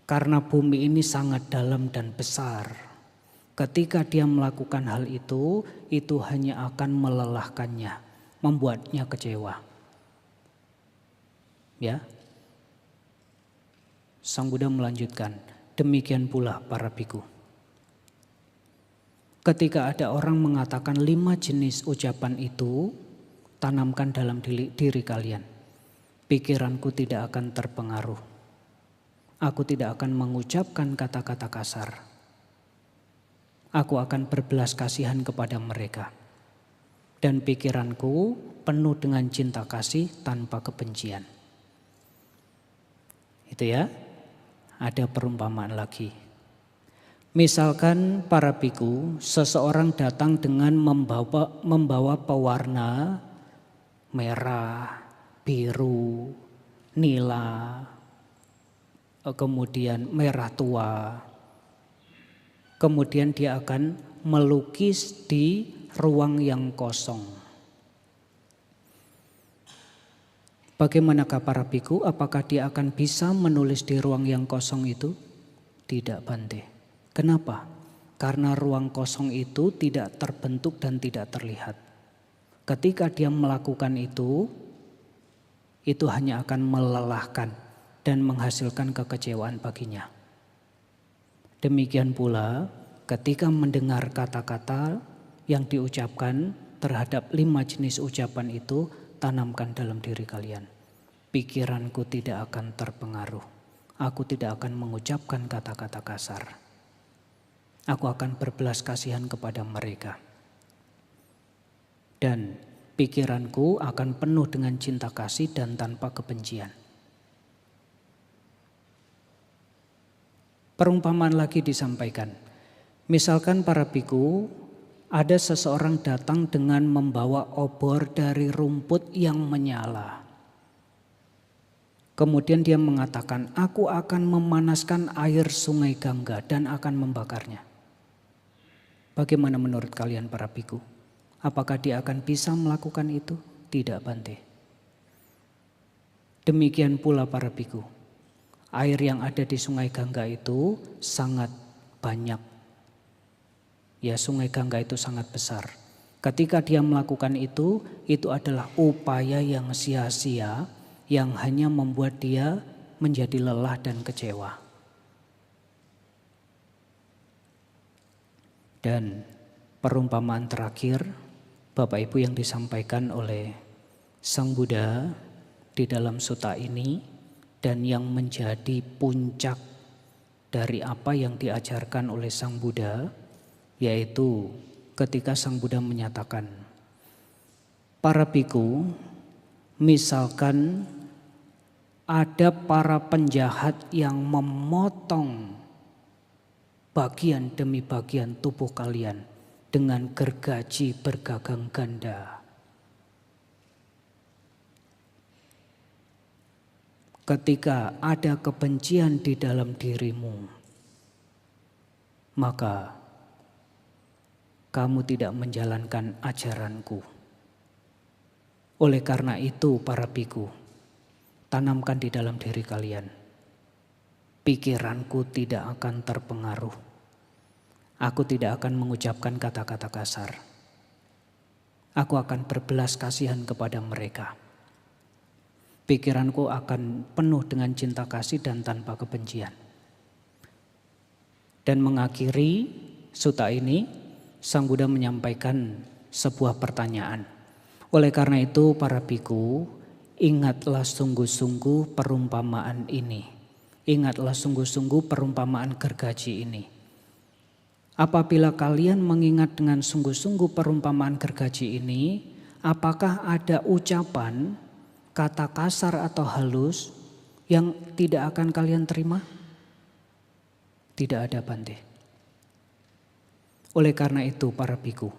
Karena bumi ini sangat dalam dan besar. Ketika dia melakukan hal itu hanya akan melelahkannya, membuatnya kecewa. Ya. Sang Buddha melanjutkan, demikian pula para biku. Ketika ada orang mengatakan 5 jenis ucapan itu, tanamkan dalam diri kalian. Pikiranku tidak akan terpengaruh. Aku tidak akan mengucapkan kata-kata kasar. Aku akan berbelas kasihan kepada mereka. Dan pikiranku penuh dengan cinta kasih tanpa kebencian. Itu ya. Ada perumpamaan lagi. Misalkan para biku, seseorang datang dengan membawa pewarna merah, biru, nila, kemudian merah tua. Kemudian dia akan melukis di ruang yang kosong. Bagaimanakah para biku? Apakah dia akan bisa menulis di ruang yang kosong itu? Tidak, Bante. Kenapa? Karena ruang kosong itu tidak terbentuk dan tidak terlihat. Ketika dia melakukan itu hanya akan melelahkan dan menghasilkan kekecewaan baginya. Demikian pula ketika mendengar kata-kata yang diucapkan terhadap 5 jenis ucapan itu, tanamkan dalam diri kalian. Pikiranku tidak akan terpengaruh. Aku tidak akan mengucapkan kata-kata kasar. Aku akan berbelas kasihan kepada mereka. Dan pikiranku akan penuh dengan cinta kasih dan tanpa kebencian. Perumpamaan lagi disampaikan. Misalkan para biku, ada seseorang datang dengan membawa obor dari rumput yang menyala. Kemudian dia mengatakan, aku akan memanaskan air sungai Gangga dan akan membakarnya. Bagaimana menurut kalian para biku? Apakah dia akan bisa melakukan itu? Tidak, Bante. Demikian pula para biku. Air yang ada di Sungai Gangga itu sangat banyak. Ya, Sungai Gangga itu sangat besar. Ketika dia melakukan itu adalah upaya yang sia-sia yang hanya membuat dia menjadi lelah dan kecewa. Dan perumpamaan terakhir Bapak Ibu yang disampaikan oleh Sang Buddha di dalam sutta ini dan yang menjadi puncak dari apa yang diajarkan oleh Sang Buddha, yaitu ketika Sang Buddha menyatakan, para biku, misalkan ada para penjahat yang memotong bagian demi bagian tubuh kalian dengan gergaji bergagang ganda. Ketika ada kebencian di dalam dirimu, maka kamu tidak menjalankan ajaranku. Oleh karena itu para biku, tanamkan di dalam diri kalian, pikiranku tidak akan terpengaruh. Aku tidak akan mengucapkan kata-kata kasar. Aku akan berbelas kasihan kepada mereka. Pikiranku akan penuh dengan cinta kasih dan tanpa kebencian. Dan mengakhiri sutta ini, Sang Buddha menyampaikan sebuah pertanyaan. Oleh karena itu para biku, ingatlah sungguh-sungguh perumpamaan ini. Ingatlah sungguh-sungguh perumpamaan gergaji ini. Apabila kalian mengingat dengan sungguh-sungguh perumpamaan gergaji ini, apakah ada ucapan, kata kasar atau halus yang tidak akan kalian terima? Tidak ada, Bante. Oleh karena itu para biku,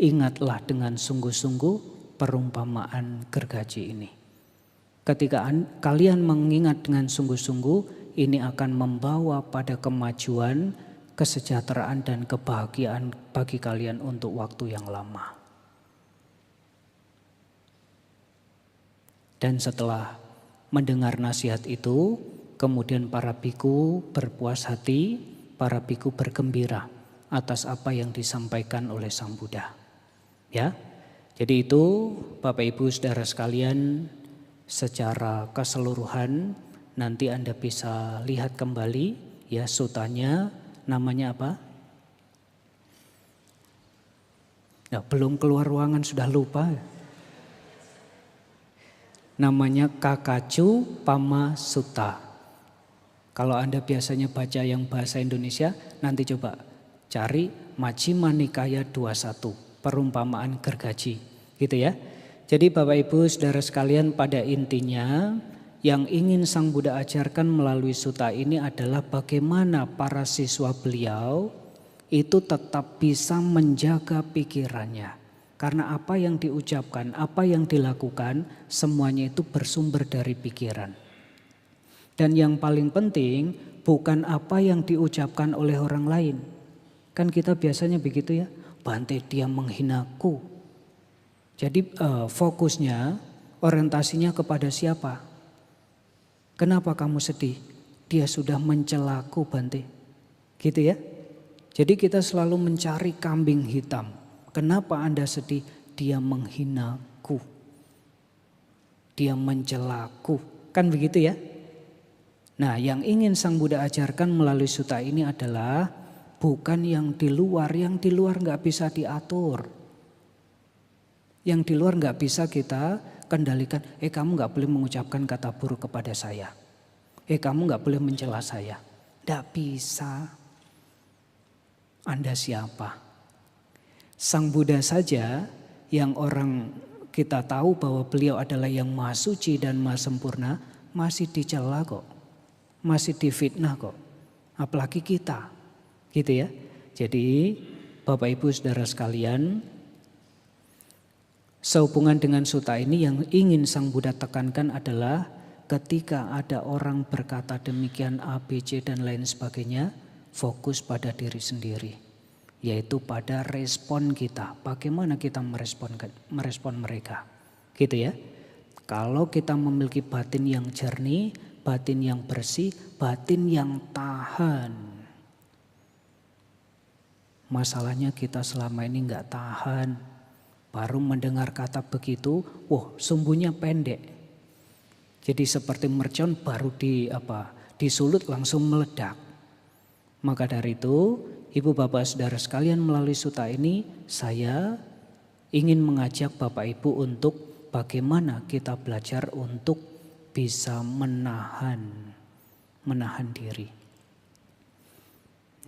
ingatlah dengan sungguh-sungguh perumpamaan gergaji ini. Ketika kalian mengingat dengan sungguh-sungguh, ini akan membawa pada kemajuan, kesejahteraan dan kebahagiaan bagi kalian untuk waktu yang lama. Dan setelah mendengar nasihat itu, kemudian para biku berpuas hati, para biku bergembira atas apa yang disampaikan oleh Sang Buddha. Ya, jadi itu Bapak Ibu saudara sekalian, secara keseluruhan nanti Anda bisa lihat kembali ya suttanya. Namanya apa? Ya, belum keluar ruangan sudah lupa. Namanya Kakacu Pama Sutta. Kalau Anda biasanya baca yang bahasa Indonesia, nanti coba cari Majjhima Nikaya 21, perumpamaan gergaji, gitu ya. Jadi Bapak Ibu saudara sekalian, pada intinya yang ingin Sang Buddha ajarkan melalui sutta ini adalah bagaimana para siswa beliau itu tetap bisa menjaga pikirannya. Karena apa yang diucapkan, apa yang dilakukan, semuanya itu bersumber dari pikiran. Dan yang paling penting bukan apa yang diucapkan oleh orang lain. Kan kita biasanya begitu ya, Bante dia menghinaku. Jadi fokusnya, orientasinya kepada siapa? Kenapa kamu sedih? Dia sudah mencelaku, Bante. Gitu ya. Jadi kita selalu mencari kambing hitam. Kenapa Anda sedih? Dia menghinaku. Dia mencelaku. Kan begitu ya. Nah, yang ingin Sang Buddha ajarkan melalui sutta ini adalah bukan yang di luar gak bisa diatur. Yang di luar gak bisa kita kendalikan, kamu gak boleh mengucapkan kata buruk kepada saya. Kamu gak boleh mencela saya. Gak bisa. Anda siapa? Sang Buddha saja yang orang kita tahu bahwa beliau adalah yang maha suci dan maha sempurna, masih dicela kok. Masih difitnah kok. Apalagi kita. Gitu ya. Jadi Bapak Ibu saudara sekalian, sehubungan dengan sutta ini yang ingin Sang Buddha tekankan adalah ketika ada orang berkata demikian A, B, C dan lain sebagainya, fokus pada diri sendiri. Yaitu pada respon kita, bagaimana kita merespon mereka. Gitu ya. Kalau kita memiliki batin yang jernih, batin yang bersih, batin yang tahan. Masalahnya kita selama ini nggak tahan. Baru mendengar kata begitu, sumbunya pendek. Jadi seperti mercon baru disulut langsung meledak. Maka dari itu, Ibu Bapak Saudara sekalian, melalui suta ini saya ingin mengajak Bapak Ibu untuk bagaimana kita belajar untuk bisa menahan diri.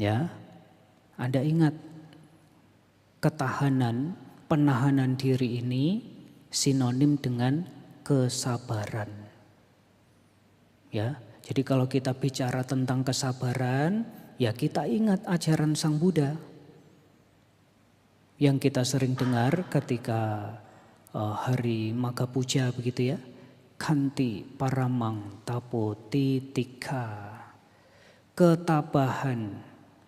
Ya, Anda ingat ketahanan, penahanan diri ini sinonim dengan kesabaran. Ya, jadi kalau kita bicara tentang kesabaran, ya kita ingat ajaran Sang Buddha yang kita sering dengar ketika hari Maga Puja begitu ya. Khanti paramang tapo titika. Ketabahan,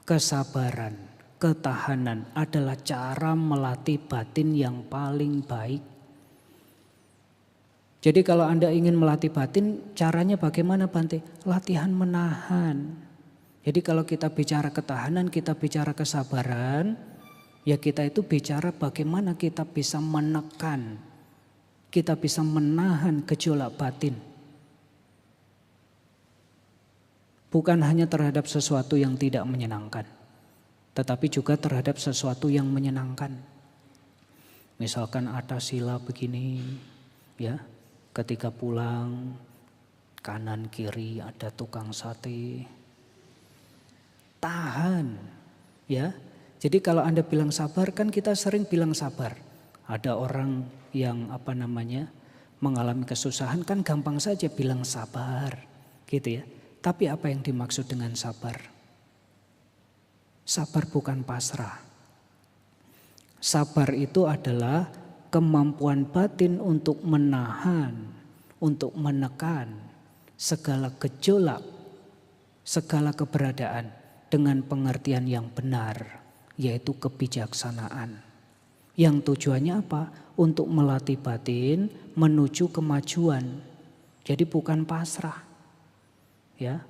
kesabaran, ketahanan adalah cara melatih batin yang paling baik. Jadi kalau Anda ingin melatih batin, caranya bagaimana Bante? Latihan menahan. Jadi kalau kita bicara ketahanan, kita bicara kesabaran, ya kita itu bicara bagaimana kita bisa menekan, kita bisa menahan gejolak batin. Bukan hanya terhadap sesuatu yang tidak menyenangkan, tetapi juga terhadap sesuatu yang menyenangkan. Misalkan ada sila begini, ya, ketika pulang kanan kiri ada tukang sate. Tahan, ya. Jadi kalau Anda bilang sabar, kan kita sering bilang sabar. Ada orang yang mengalami kesusahan, kan gampang saja bilang sabar, gitu ya. Tapi apa yang dimaksud dengan sabar? Sabar bukan pasrah. Sabar itu adalah kemampuan batin untuk menahan, untuk menekan segala gejolak, segala keberadaan dengan pengertian yang benar, yaitu kebijaksanaan. Yang tujuannya apa? Untuk melatih batin menuju kemajuan. Jadi bukan pasrah. Ya.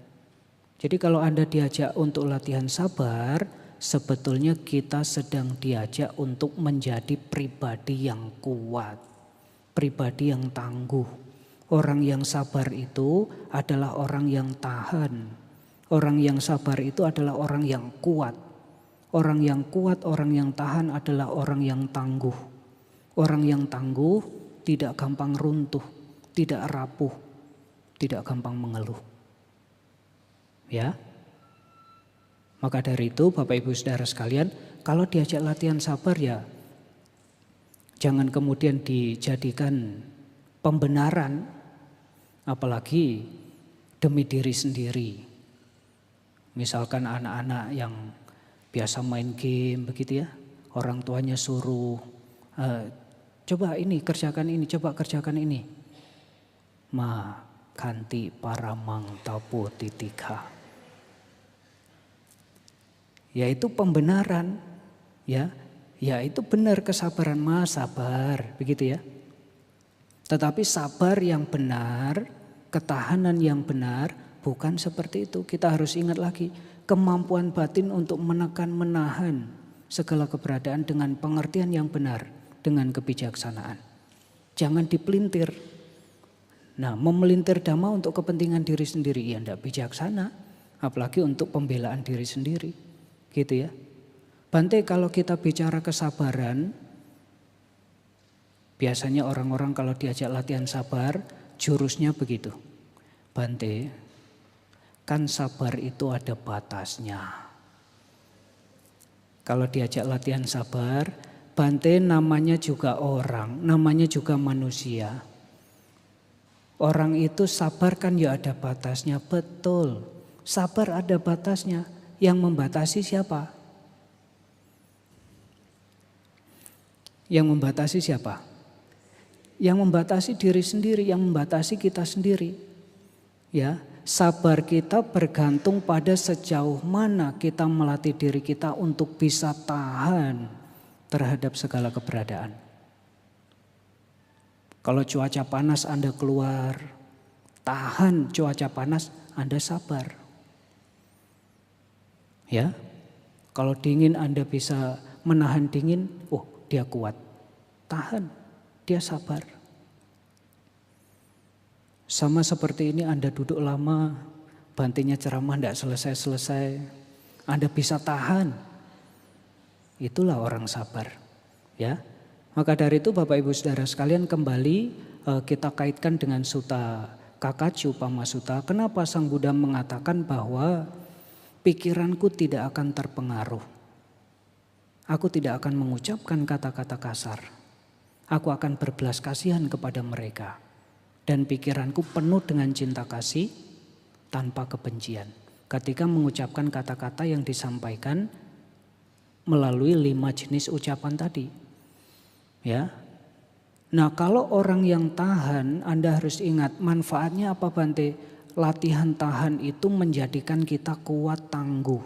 Jadi kalau Anda diajak untuk latihan sabar, sebetulnya kita sedang diajak untuk menjadi pribadi yang kuat, pribadi yang tangguh. Orang yang sabar itu adalah orang yang tahan. Orang yang sabar itu adalah orang yang kuat. Orang yang kuat, orang yang tahan adalah orang yang tangguh. Orang yang tangguh tidak gampang runtuh, tidak rapuh, tidak gampang mengeluh. Ya. Maka dari itu Bapak Ibu Saudara sekalian, kalau diajak latihan sabar ya jangan kemudian dijadikan pembenaran, apalagi demi diri sendiri. Misalkan anak-anak yang biasa main game begitu ya, orang tuanya suruh coba ini kerjakan ini, coba kerjakan ini. Ma kanti paramang tapo titika. Yaitu pembenaran, ya itu benar kesabaran, sabar begitu ya. Tetapi sabar yang benar, ketahanan yang benar bukan seperti itu. Kita harus ingat lagi, kemampuan batin untuk menekan, menahan segala keberadaan dengan pengertian yang benar, dengan kebijaksanaan. Jangan dipelintir. Nah, memelintir dhamma untuk kepentingan diri sendiri, ya tidak bijaksana. Apalagi untuk pembelaan diri sendiri, gitu ya. Bante, kalau kita bicara kesabaran, biasanya orang-orang kalau diajak latihan sabar, jurusnya begitu. Bante, kan sabar itu ada batasnya. Kalau diajak latihan sabar, Bante namanya juga orang, namanya juga manusia. Orang itu sabar kan ya ada batasnya, betul. Sabar ada batasnya, yang membatasi siapa? Yang membatasi siapa? Yang membatasi diri sendiri, yang membatasi kita sendiri. Ya. Sabar kita bergantung pada sejauh mana kita melatih diri kita untuk bisa tahan terhadap segala keberadaan. Kalau cuaca panas Anda keluar, tahan cuaca panas, Anda sabar. Ya, kalau dingin Anda bisa menahan dingin, oh dia kuat. Tahan, dia sabar. Sama seperti ini Anda duduk lama, bantinya ceramah tidak selesai-selesai. Anda bisa tahan. Itulah orang sabar. Ya, maka dari itu Bapak Ibu Saudara sekalian kembali kita kaitkan dengan Sutta Kakacu Pamasutta. Kenapa Sang Buddha mengatakan bahwa pikiranku tidak akan terpengaruh. Aku tidak akan mengucapkan kata-kata kasar. Aku akan berbelas kasihan kepada mereka. Dan pikiranku penuh dengan cinta kasih tanpa kebencian. Ketika mengucapkan kata-kata yang disampaikan melalui 5 jenis ucapan tadi. Ya. Nah, kalau orang yang tahan, Anda harus ingat manfaatnya apa Bante? Latihan tahan itu menjadikan kita kuat tangguh.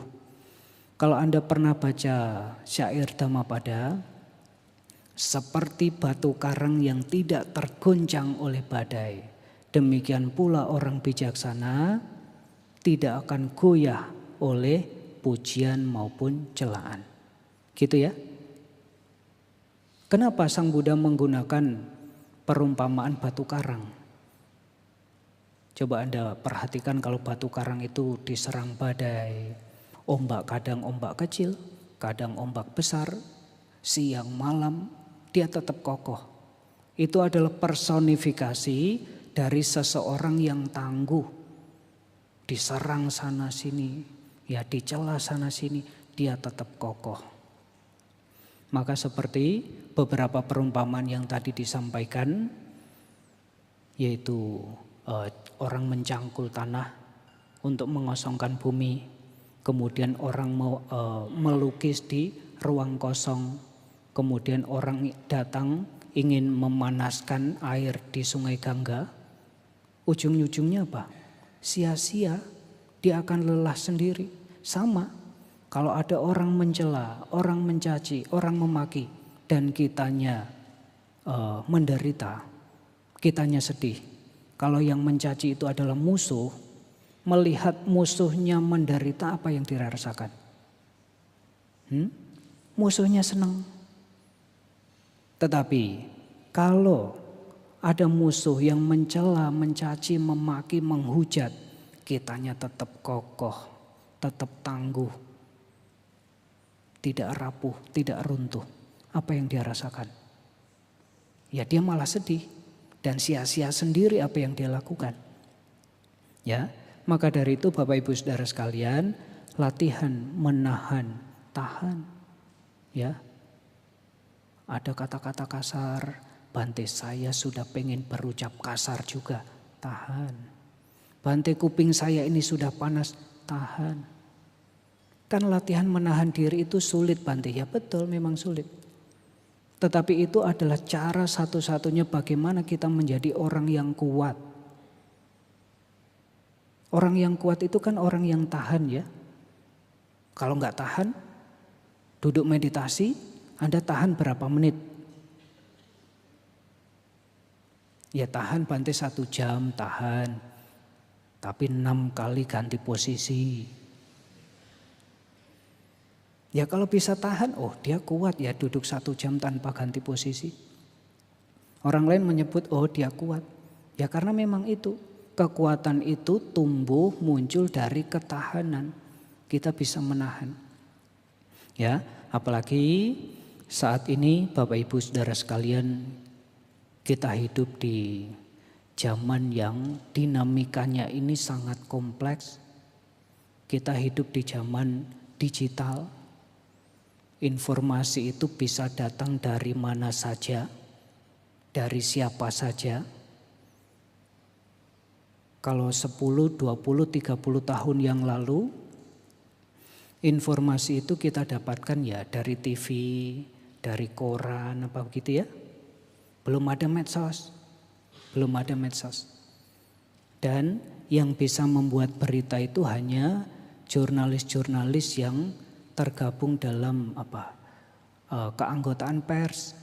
Kalau Anda pernah baca syair Dhammapada, seperti batu karang yang tidak tergoncang oleh badai, demikian pula orang bijaksana tidak akan goyah oleh pujian maupun celaan. Gitu ya. Kenapa Sang Buddha menggunakan perumpamaan batu karang? Coba Anda perhatikan kalau batu karang itu diserang badai, ombak kadang ombak kecil, kadang ombak besar, siang malam, dia tetap kokoh. Itu adalah personifikasi dari seseorang yang tangguh. Diserang sana sini, ya dicela sana sini, dia tetap kokoh. Maka seperti beberapa perumpamaan yang tadi disampaikan, yaitu orang mencangkul tanah untuk mengosongkan bumi, kemudian orang melukis di ruang kosong, kemudian orang datang ingin memanaskan air di Sungai Gangga, ujung-ujungnya apa? Sia-sia, dia akan lelah sendiri. Sama, kalau ada orang mencela, orang mencaci, orang memaki, dan kitanya menderita, kitanya sedih. Kalau yang mencaci itu adalah musuh, melihat musuhnya menderita, apa yang dirasakan? Musuhnya senang. Tetapi kalau ada musuh yang mencela, mencaci, memaki, menghujat, kitanya tetap kokoh, tetap tangguh, tidak rapuh, tidak runtuh. Apa yang dia rasakan? Ya dia malah sedih dan sia-sia sendiri apa yang dia lakukan. Ya, maka dari itu Bapak Ibu Saudara sekalian, latihan menahan, tahan. Ya. Ada kata-kata kasar, Bante saya sudah pengen berucap kasar juga, tahan. Bante kuping saya ini sudah panas, tahan. Kan latihan menahan diri itu sulit Bante, ya betul memang sulit. Tetapi itu adalah cara satu-satunya bagaimana kita menjadi orang yang kuat. Orang yang kuat itu kan orang yang tahan ya. Kalau nggak tahan, duduk meditasi, Anda tahan berapa menit? Ya tahan Bante 1 jam, tahan. Tapi 6 kali ganti posisi. Ya kalau bisa tahan, oh dia kuat ya duduk 1 jam tanpa ganti posisi. Orang lain menyebut, oh dia kuat. Ya karena memang itu. Kekuatan itu tumbuh muncul dari ketahanan. Kita bisa menahan. Ya, apalagi saat ini Bapak Ibu Saudara sekalian, kita hidup di zaman yang dinamikanya ini sangat kompleks. Kita hidup di zaman digital. Informasi itu bisa datang dari mana saja, dari siapa saja. Kalau 10, 20, 30 tahun yang lalu, informasi itu kita dapatkan ya dari TV, dari koran apa begitu ya. Belum ada medsos. Belum ada medsos. Dan yang bisa membuat berita itu hanya jurnalis-jurnalis yang tergabung dalam keanggotaan pers.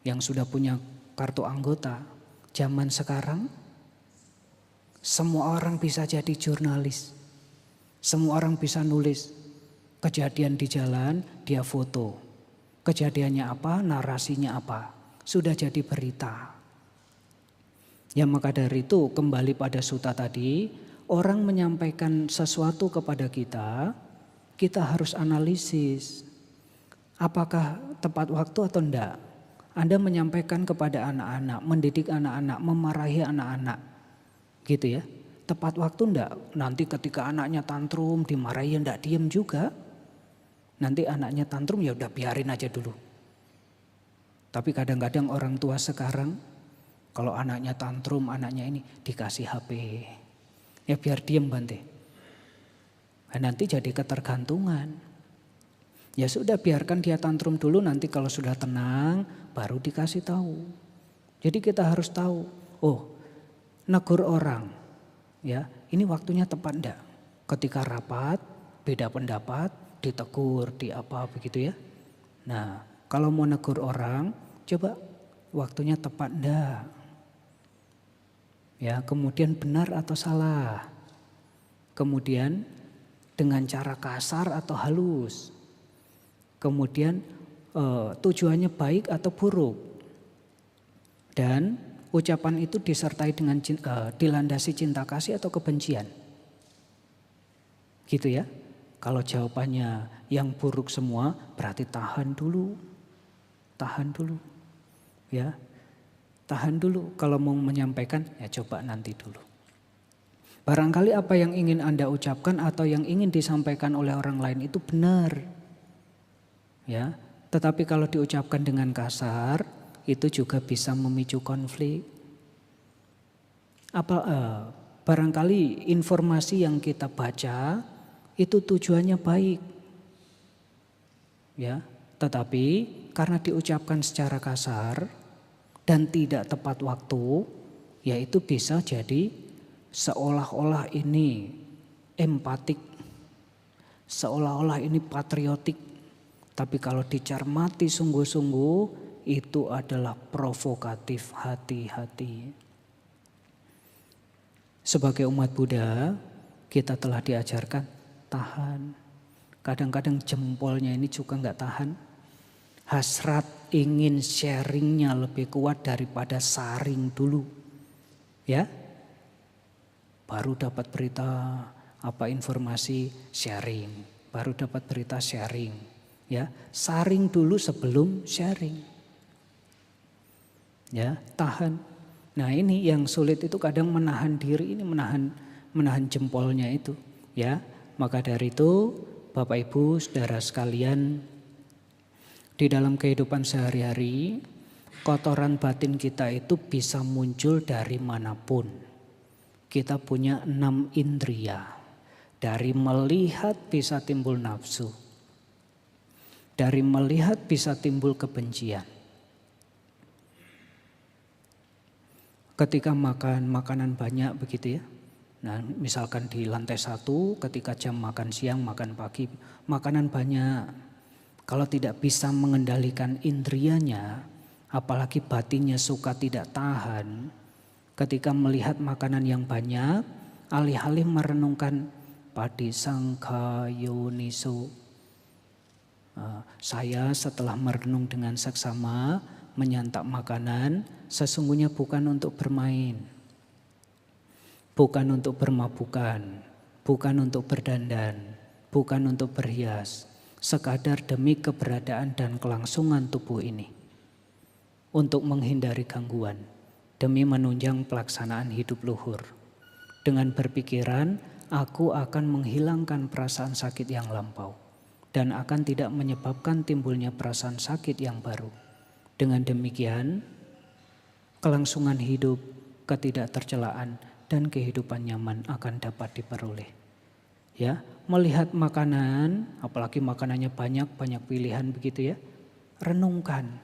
Yang sudah punya kartu anggota. Zaman sekarang Semua orang bisa jadi jurnalis. Semua orang bisa nulis. Kejadian di jalan, dia foto. Kejadiannya apa, narasinya apa. Sudah jadi berita. Ya maka dari itu kembali pada Sutta tadi, orang menyampaikan sesuatu kepada kita, kita harus analisis. Apakah tepat waktu atau enggak? Anda menyampaikan kepada anak-anak, mendidik anak-anak, memarahi anak-anak. Gitu ya. Tepat waktu enggak? Nanti ketika anaknya tantrum, dimarahi enggak diem juga. Nanti anaknya tantrum ya udah biarin aja dulu. Tapi kadang-kadang orang tua sekarang, kalau anaknya tantrum, anaknya ini dikasih HP. Ya biar diem Bante. Nah, nanti jadi ketergantungan. Ya sudah biarkan dia tantrum dulu, nanti kalau sudah tenang baru dikasih tahu. Jadi kita harus tahu, oh negur orang ya ini waktunya tepat enggak. Ketika rapat, beda pendapat, ditegur, di apa begitu ya. Nah kalau mau negur orang, coba waktunya tepat enggak. Ya kemudian benar atau salah. Kemudian dengan cara kasar atau halus. Kemudian tujuannya baik atau buruk. Dan ucapan itu disertai dengan dilandasi cinta kasih atau kebencian. Gitu ya. Kalau jawabannya yang buruk semua berarti tahan dulu. Tahan dulu. Ya. Tahan dulu. Kalau mau menyampaikan ya coba nanti dulu. Barangkali apa yang ingin Anda ucapkan atau yang ingin disampaikan oleh orang lain itu benar. Ya, tetapi kalau diucapkan dengan kasar itu juga bisa memicu konflik. Barangkali informasi yang kita baca itu tujuannya baik. Ya, tetapi karena diucapkan secara kasar dan tidak tepat waktu, ya itu bisa jadi seolah-olah ini empatik, seolah-olah ini patriotik. Tapi kalau dicermati sungguh-sungguh itu adalah provokatif, hati-hati. Sebagai umat Buddha kita telah diajarkan tahan. Kadang-kadang jempolnya ini juga nggak tahan. Hasrat ingin sharingnya lebih kuat daripada saring dulu. Ya, baru dapat berita apa informasi sharing. Baru dapat berita sharing. Ya, saring dulu sebelum sharing. Ya, tahan. Nah, ini yang sulit itu kadang menahan diri, ini menahan jempolnya itu, ya. Maka dari itu, Bapak Ibu, Saudara sekalian, di dalam kehidupan sehari-hari, kotoran batin kita itu bisa muncul dari manapun. Kita punya 6 indria. Dari melihat bisa timbul nafsu. Dari melihat bisa timbul kebencian. Ketika makan makanan banyak begitu ya. Nah misalkan di lantai 1 ketika jam makan siang, makan pagi, makanan banyak. Kalau tidak bisa mengendalikan indrianya, apalagi batinnya suka tidak tahan. Ketika melihat makanan yang banyak, alih-alih merenungkan padisangka yoniso. Saya setelah merenung dengan seksama, menyantap makanan, sesungguhnya bukan untuk bermain. Bukan untuk bermabukan, bukan untuk berdandan, bukan untuk berhias. Sekadar demi keberadaan dan kelangsungan tubuh ini. Untuk menghindari gangguan, demi menunjang pelaksanaan hidup luhur. Dengan berpikiran, aku akan menghilangkan perasaan sakit yang lampau. Dan akan tidak menyebabkan timbulnya perasaan sakit yang baru. Dengan demikian, kelangsungan hidup, ketidaktercelaan, dan kehidupan nyaman akan dapat diperoleh. Ya, melihat makanan, apalagi makanannya banyak pilihan begitu ya, renungkan.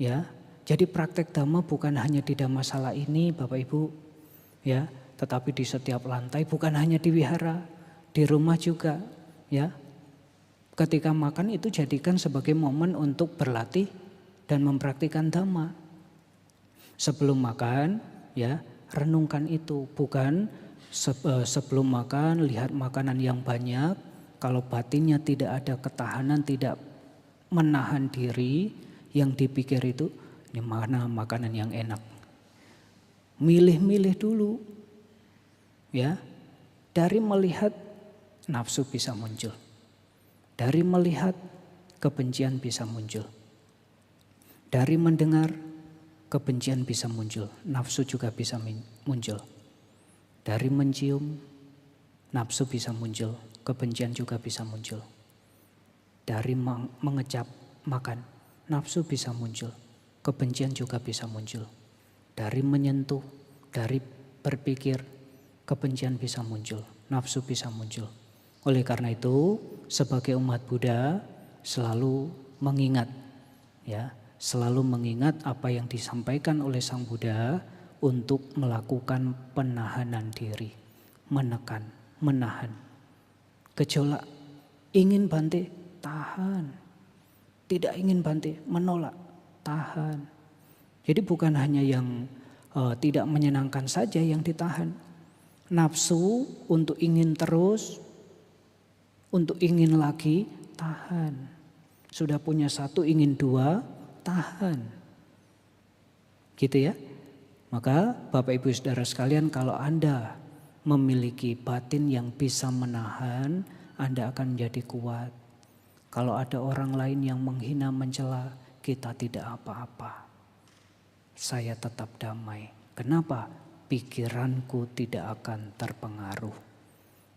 Ya, jadi praktek dhamma bukan hanya di dhammasala ini, Bapak Ibu, ya, tetapi di setiap lantai, bukan hanya di wihara, di rumah juga, ya. Ketika makan itu jadikan sebagai momen untuk berlatih dan mempraktikkan dhamma. Sebelum makan, ya, renungkan itu. Bukan sebelum makan lihat makanan yang banyak, kalau batinnya tidak ada ketahanan, tidak menahan diri, yang dipikir itu ini mana makanan yang enak. Milih-milih dulu. Ya. Dari melihat nafsu bisa muncul. Dari melihat kebencian bisa muncul. Dari mendengar kebencian bisa muncul, nafsu juga bisa muncul. Dari mencium, nafsu bisa muncul, kebencian juga bisa muncul. Dari mengecap makan, nafsu bisa muncul, kebencian juga bisa muncul. Dari menyentuh, dari berpikir, kebencian bisa muncul, nafsu bisa muncul. Oleh karena itu, sebagai umat Buddha selalu mengingat, ya, selalu mengingat apa yang disampaikan oleh Sang Buddha untuk melakukan penahanan diri, menekan, menahan. Gejolak, ingin bante, tahan. Tidak ingin bante, menolak, tahan. Jadi bukan hanya yang tidak menyenangkan saja yang ditahan. Nafsu untuk ingin terus, untuk ingin lagi, tahan. Sudah punya satu, ingin dua, tahan. Gitu ya. Maka Bapak Ibu Saudara sekalian, kalau Anda memiliki batin yang bisa menahan, Anda akan menjadi kuat. Kalau ada orang lain yang menghina, mencela, kita tidak apa-apa. Saya tetap damai. Kenapa? Pikiranku tidak akan terpengaruh.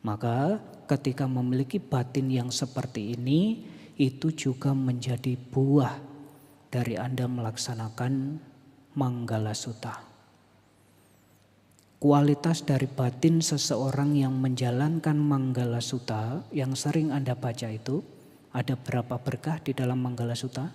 Maka ketika memiliki batin yang seperti ini, itu juga menjadi buah dari Anda melaksanakan Manggala Sutta. Kualitas dari batin seseorang yang menjalankan Manggala Sutta yang sering Anda baca itu, ada berapa berkah di dalam Manggala Sutta?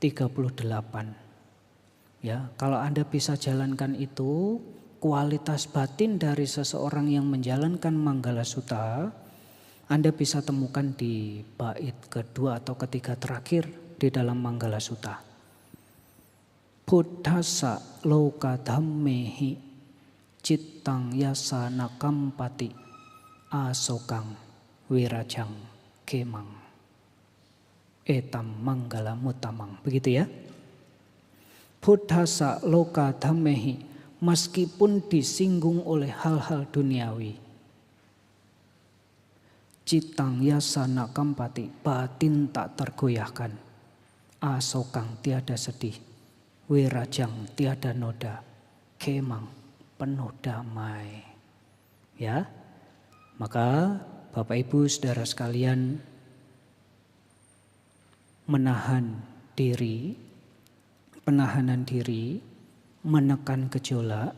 38. Ya, kalau Anda bisa jalankan itu, kualitas batin dari seseorang yang menjalankan Manggala Sutta, Anda bisa temukan di bait kedua atau ketiga terakhir di dalam Manggala Sutta. Buddhasa loka dhammehi cittang yasana kampati asokang wirajang kemang etam manggala mutamang. Begitu ya. Buddhasa loka dhammehi, meskipun disinggung oleh hal-hal duniawi. Cittang yasana kampati, batin tak tergoyahkan. Asokang tiada sedih. Wirajang tiada noda, kemang penuh damai. Ya, maka Bapak Ibu Saudara sekalian, menahan diri, penahanan diri, menekan gejolak,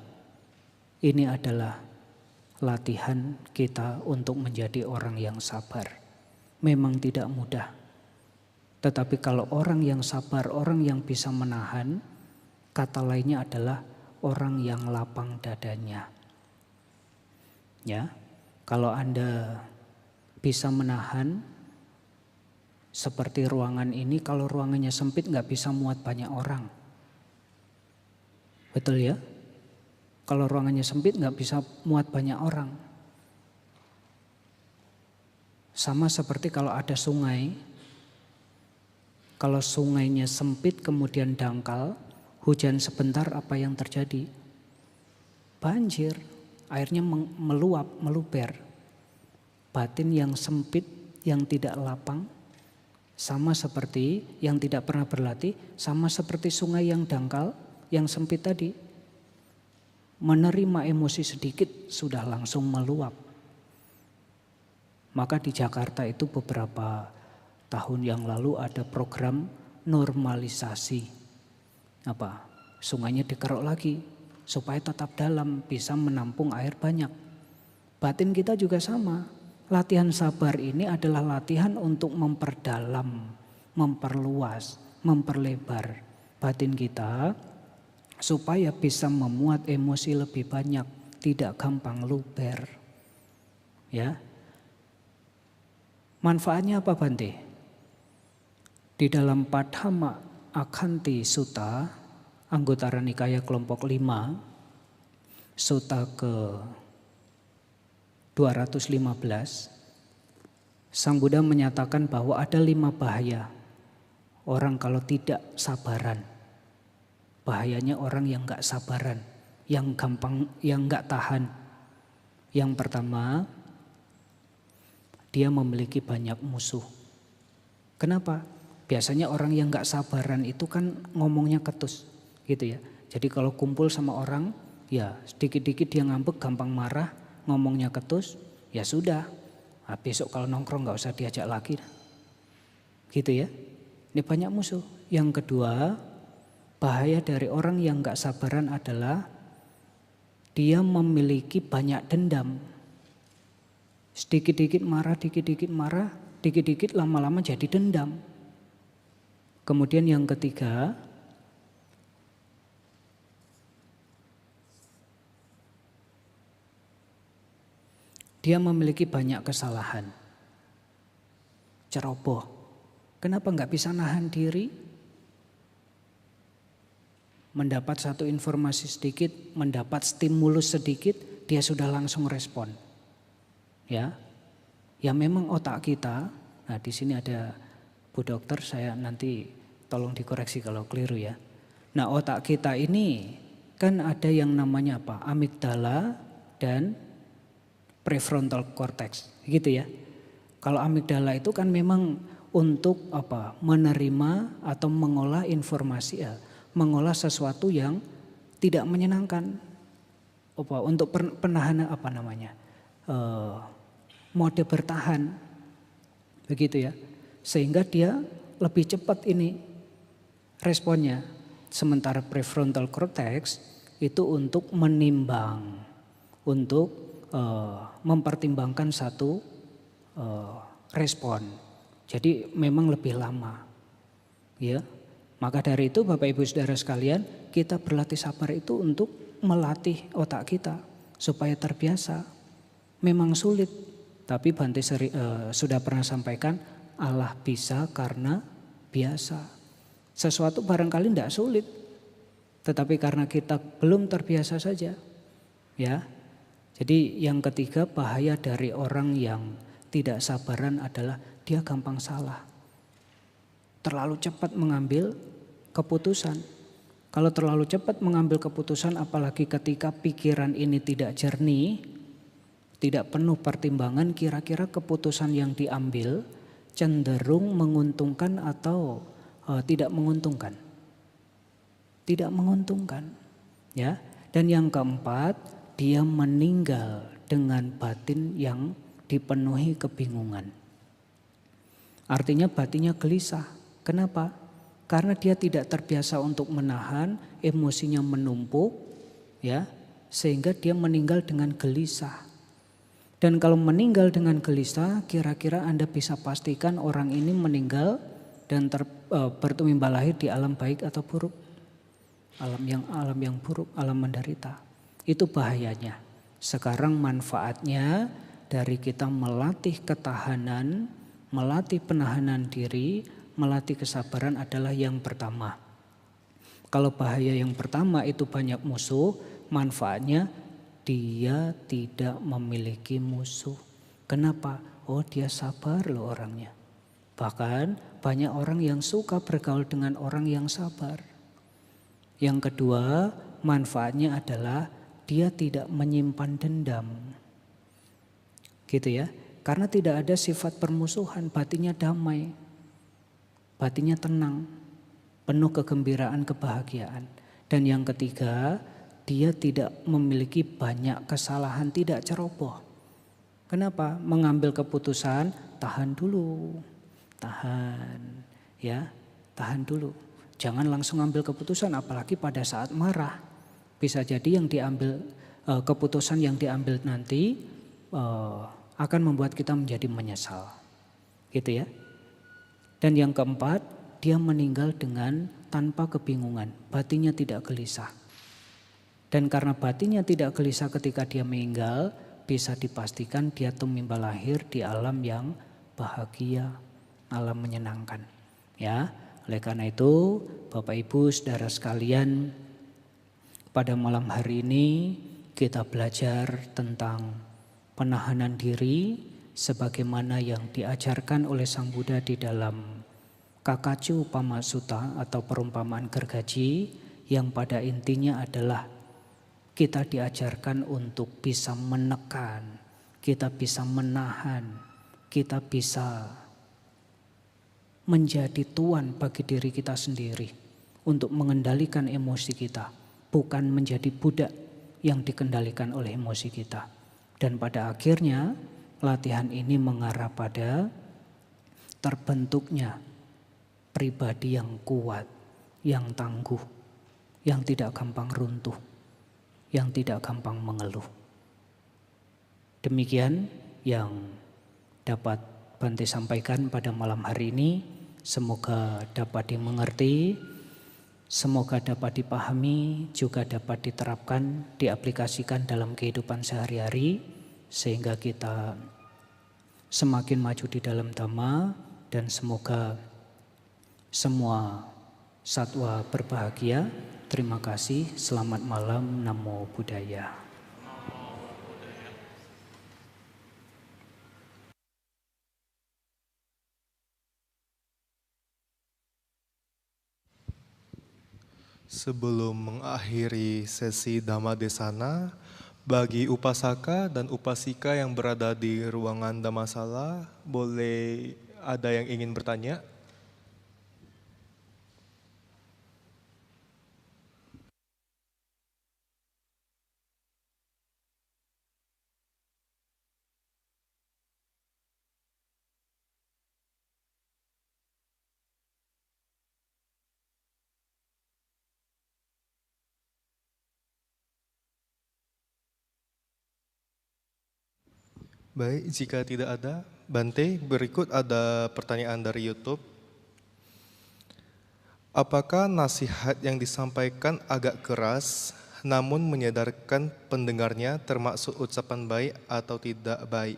ini adalah latihan kita untuk menjadi orang yang sabar. Memang tidak mudah, tetapi kalau orang yang sabar, orang yang bisa menahan, kata lainnya adalah orang yang lapang dadanya. Ya, kalau Anda bisa menahan, seperti ruangan ini, kalau ruangannya sempit nggak bisa muat banyak orang. Betul ya? Kalau ruangannya sempit nggak bisa muat banyak orang. Sama seperti kalau ada sungai, kalau sungainya sempit kemudian dangkal, hujan sebentar apa yang terjadi? Banjir, airnya meluap, meluber. Batin yang sempit, yang tidak lapang, sama seperti yang tidak pernah berlatih, sama seperti sungai yang dangkal, yang sempit tadi. Menerima emosi sedikit sudah langsung meluap. Maka di Jakarta itu beberapa tahun yang lalu ada program normalisasi. Sungainya dikeruk lagi supaya tetap dalam, bisa menampung air banyak. Batin kita juga sama. Latihan sabar ini adalah latihan untuk memperdalam, memperluas, memperlebar batin kita supaya bisa memuat emosi lebih banyak, tidak gampang luber. Ya. Manfaatnya apa Bante? Di dalam Padhama Akhanti Sutta Anggota Nikaya kelompok 5, Sutta ke 215, Sang Buddha menyatakan bahwa ada 5 bahaya orang kalau tidak sabaran. Bahayanya orang yang gak sabaran, yang gampang, yang gak tahan. Yang pertama, dia memiliki banyak musuh. Kenapa? Biasanya orang yang gak sabaran itu kan ngomongnya ketus gitu ya. Jadi kalau kumpul sama orang, ya sedikit-dikit dia ngambek, gampang marah, ngomongnya ketus, ya sudah. Nah, besok kalau nongkrong gak usah diajak lagi. Gitu ya. Ini banyak musuh. Yang kedua, bahaya dari orang yang gak sabaran adalah dia memiliki banyak dendam. Sedikit-dikit marah, dikit-dikit lama-lama jadi dendam. Kemudian yang ketiga, dia memiliki banyak kesalahan. Ceroboh. Kenapa nggak bisa nahan diri? Mendapat satu informasi sedikit, mendapat stimulus sedikit, dia sudah langsung respon. Ya memang otak kita. Nah di sini ada Bu Dokter, saya nanti tolong dikoreksi kalau keliru ya. Nah otak kita ini kan ada yang namanya apa? Amigdala dan prefrontal cortex, gitu ya. Kalau amigdala itu kan memang untuk apa? Menerima atau mengolah informasi, mengolah sesuatu yang tidak menyenangkan. Untuk penahanan apa namanya? Mode bertahan. Begitu ya. Sehingga dia lebih cepat ini responnya. Sementara prefrontal cortex itu untuk menimbang, untuk mempertimbangkan satu respon. Jadi memang lebih lama. Ya. Maka dari itu Bapak Ibu Saudara sekalian, kita berlatih sabar itu untuk melatih otak kita supaya terbiasa. Memang sulit, tapi Bante sudah pernah sampaikan, Allah bisa karena biasa. Sesuatu barangkali tidak sulit, tetapi karena kita belum terbiasa saja. Ya. Jadi yang ketiga, bahaya dari orang yang tidak sabaran adalah dia gampang salah. Terlalu cepat mengambil keputusan. Kalau terlalu cepat mengambil keputusan, apalagi ketika pikiran ini tidak jernih, tidak penuh pertimbangan, kira-kira keputusan yang diambil cenderung menguntungkan atau tidak menguntungkan. Tidak menguntungkan. Ya. Dan yang keempat, dia meninggal dengan batin yang dipenuhi kebingungan. Artinya batinnya gelisah. Kenapa? Karena dia tidak terbiasa untuk menahan, emosinya menumpuk, ya, sehingga dia meninggal dengan gelisah. Dan kalau meninggal dengan gelisah, kira-kira Anda bisa pastikan orang ini meninggal dan bertumbuh lahir di alam baik atau buruk, alam yang buruk, alam menderita. Itu bahayanya. Sekarang manfaatnya dari kita melatih ketahanan, melatih penahanan diri, melatih kesabaran adalah yang pertama. Kalau bahaya yang pertama itu banyak musuh, manfaatnya dia tidak memiliki musuh. Kenapa? Oh dia sabar loh orangnya. Bahkan banyak orang yang suka bergaul dengan orang yang sabar. Yang kedua, manfaatnya adalah dia tidak menyimpan dendam. Gitu ya. Karena tidak ada sifat permusuhan, batinnya damai. Batinnya tenang, penuh kegembiraan, kebahagiaan. Dan yang ketiga, dia tidak memiliki banyak kesalahan, tidak ceroboh. Kenapa? Mengambil keputusan, tahan dulu. Tahan, ya, tahan dulu. Jangan langsung ambil keputusan, apalagi pada saat marah. Bisa jadi yang diambil, keputusan yang diambil nanti akan membuat kita menjadi menyesal. Gitu ya. Dan yang keempat, dia meninggal dengan tanpa kebingungan, batinnya tidak gelisah. Dan karena batinnya tidak gelisah ketika dia meninggal, bisa dipastikan dia tumimbal lahir di alam yang bahagia, alam menyenangkan. Ya, oleh karena itu Bapak Ibu Saudara sekalian, Pada malam hari ini kita belajar tentang penahanan diri sebagaimana yang diajarkan oleh Sang Buddha di dalam Kakacu Upamasuta atau perumpamaan gergaji, yang pada intinya adalah kita diajarkan untuk bisa menekan, kita bisa menahan, kita bisa menjadi tuan bagi diri kita sendiri untuk mengendalikan emosi kita, bukan menjadi budak yang dikendalikan oleh emosi kita. Dan pada akhirnya latihan ini mengarah pada terbentuknya pribadi yang kuat, yang tangguh, yang tidak gampang runtuh, yang tidak gampang mengeluh. Demikian yang dapat Bante sampaikan pada malam hari ini. Semoga dapat dimengerti, semoga dapat dipahami, juga dapat diterapkan, diaplikasikan dalam kehidupan sehari-hari, sehingga kita semakin maju di dalam Dhamma, dan semoga semua satwa berbahagia. Terima kasih, selamat malam, Namo Buddhaya. Sebelum mengakhiri sesi Dhamma Desana, bagi upasaka dan upasika yang berada di ruangan Dhammasala, boleh ada yang ingin bertanya? Baik, jika tidak ada, Bante, berikut ada pertanyaan dari YouTube. Apakah nasihat yang disampaikan agak keras, namun menyadarkan pendengarnya termasuk ucapan baik atau tidak baik?